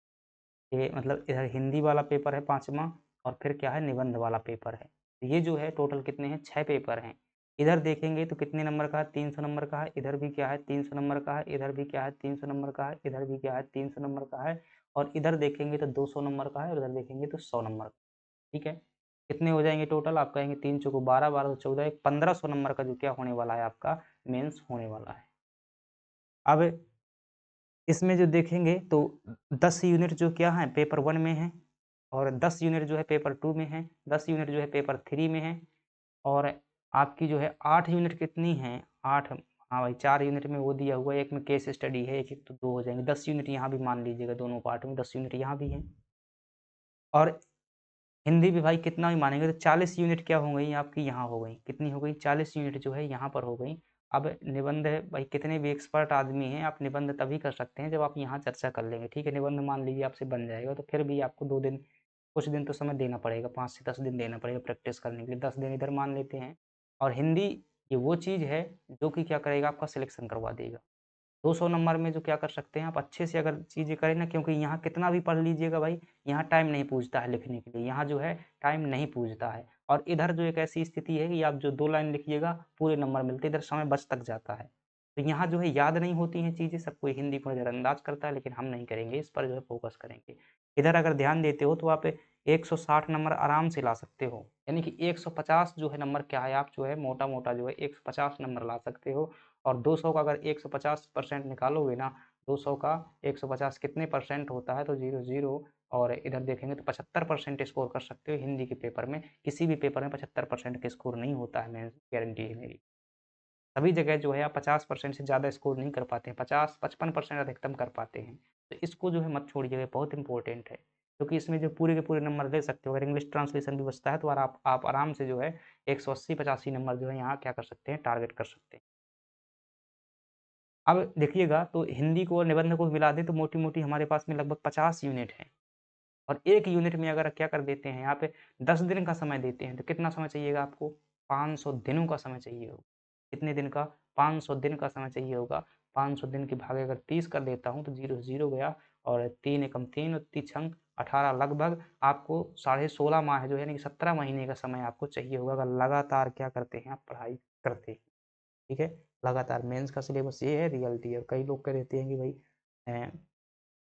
ये मतलब इधर हिंदी वाला पेपर है 5वां, और फिर क्या है निबंध वाला पेपर है। तो ये जो है टोटल कितने हैं, 6 पेपर हैं। इधर देखेंगे तो कितने नंबर का है, 300 नंबर का है, इधर भी क्या है 300 नंबर का है, इधर भी क्या है 300 नंबर का है, इधर भी क्या है 300 नंबर का है, और इधर देखेंगे तो 200 नंबर का है, और इधर देखेंगे तो 100 नंबर का, ठीक है। कितने हो जाएँगे टोटल? आप कहेंगे 3 चौको 12, 12 दो 14, एक 1500 नंबर का जो क्या होने वाला है आपका मेंस होने वाला है। अब इसमें जो देखेंगे तो 10 यूनिट जो क्या है पेपर 1 में है और 10 यूनिट जो है पेपर 2 में है, 10 यूनिट जो है पेपर 3 में है और आपकी जो है 8 यूनिट कितनी हैं? 8 हाँ भाई 4 यूनिट में वो दिया हुआ है, एक में केस स्टडी है, एक-एक तो 2 हो जाएँगे। 10 यूनिट यहाँ भी मान लीजिएगा दोनों पार्ट में 10 यूनिट यहाँ भी हैं और हिंदी भी भाई कितना भी मानेंगे तो 40 यूनिट क्या हो गई आपकी यहाँ हो गई। कितनी हो गई? 40 यूनिट जो है यहाँ पर हो गई। अब निबंध भाई कितने भी एक्सपर्ट आदमी हैं, आप निबंध तभी कर सकते हैं जब आप यहाँ चर्चा कर लेंगे, ठीक है? निबंध मान लीजिए आपसे बन जाएगा तो फिर भी आपको 2 दिन कुछ दिन तो समय देना पड़ेगा, 5 से 10 दिन देना पड़ेगा प्रैक्टिस करने के लिए, 10 दिन इधर मान लेते हैं। और हिंदी ये वो चीज़ है जो कि क्या करेगा आपका सिलेक्शन करवा देगा। 200 नंबर में जो क्या कर सकते हैं आप अच्छे से अगर चीज़ें करें ना क्योंकि यहाँ कितना भी पढ़ लीजिएगा भाई, यहाँ टाइम नहीं पूछता है लिखने के लिए, यहाँ जो है टाइम नहीं पूछता है। और इधर जो एक ऐसी स्थिति है कि आप जो 2 लाइन लिखिएगा पूरे नंबर मिलते हैं, इधर समय बच तक जाता है। तो यहाँ जो है याद नहीं होती हैं चीज़ें, सब कोई हिंदी को नज़रअंदाज करता है लेकिन हम नहीं करेंगे, इस पर जो है फ़ोकस करेंगे। इधर अगर ध्यान देते हो तो आप 160 नंबर आराम से ला सकते हो, यानी कि 150 जो है नंबर क्या है आप जो है मोटा-मोटा जो है 150 नंबर ला सकते हो और 200 का अगर 150% निकालोगे ना, 200 का 150 कितने परसेंट होता है तो 0, 0 और इधर देखेंगे तो 75% स्कोर कर सकते हो हिंदी के पेपर में। किसी भी पेपर में 75% का स्कोर नहीं होता है, मैं गारंटी है मेरी। सभी जगह जो है आप 50% से ज़्यादा स्कोर नहीं कर पाते हैं, 50-55% अधिकतम कर पाते हैं। तो इसको जो है मत छोड़िएगा, बहुत इम्पोर्टेंट है, क्योंकि इसमें जो पूरे के पूरे नंबर ले सकते हो, अगर इंग्लिश ट्रांसलेशन भी बचता है तो और आप आराम से जो है 180-85 नंबर जो है यहाँ क्या कर सकते हैं, टारगेट कर सकते हैं। अब देखिएगा तो हिंदी को और निबंध को मिला दें तो मोटी-मोटी हमारे पास में लगभग 50 यूनिट हैं और 1 यूनिट में अगर क्या कर देते हैं यहाँ पे 10 दिन का समय देते हैं तो कितना समय चाहिएगा आपको? 500 दिनों का समय चाहिए होगा। कितने दिन का? 500 दिन का समय चाहिए होगा। 500 दिन के भागे अगर 30 कर देता हूँ तो 0 0 गया और 3 एकम 3 और 3 छंग 18 लगभग आपको साढ़े 16 माह जो है यानी कि 17 महीने का समय आपको चाहिए होगा अगर लगातार क्या करते हैं आप पढ़ाई करते हैं। ठीक है? लगातार मेंस का सिलेबस ये है, रियलिटी है। कई लोग कह देते हैं कि भई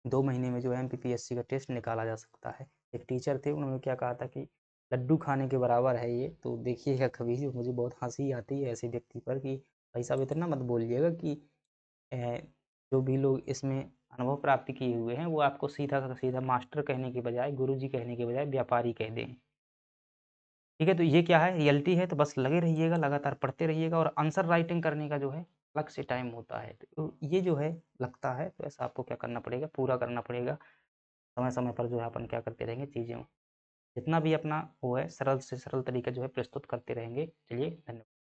2 महीने में जो है एमपीपीएससी का टेस्ट निकाला जा सकता है। एक टीचर थे उन्होंने क्या कहा था कि लड्डू खाने के बराबर है ये, तो देखिएगा कभी भी मुझे बहुत हँसी आती है ऐसे व्यक्ति पर कि भाई साहब इतना मत बोलिएगा कि अ, जो भी लोग इसमें अनुभव प्राप्त किए हुए हैं, वो आपको सीधा का सीधा मास्टर कहने के बजाय, गुरुजी कहने के बजाय व्यापारी कह दें। ठीक है, तो ये क्या है रियलिटी है तो बस लगे रहिएगा, लगातार पढ़ते रहिएगा और आंसर राइटिंग करने का जो है अलग से टाइम होता है। तो ये जो है लगता है तो ऐसा आपको क्या करना पड़ेगा, पूरा करना पड़ेगा। समय-समय पर जो है अपन क्या करते रहेंगे चीज़ें जितना भी अपना वो है सरल से सरल तरीका जो है प्रस्तुत करते रहेंगे। चलिए धन्यवाद।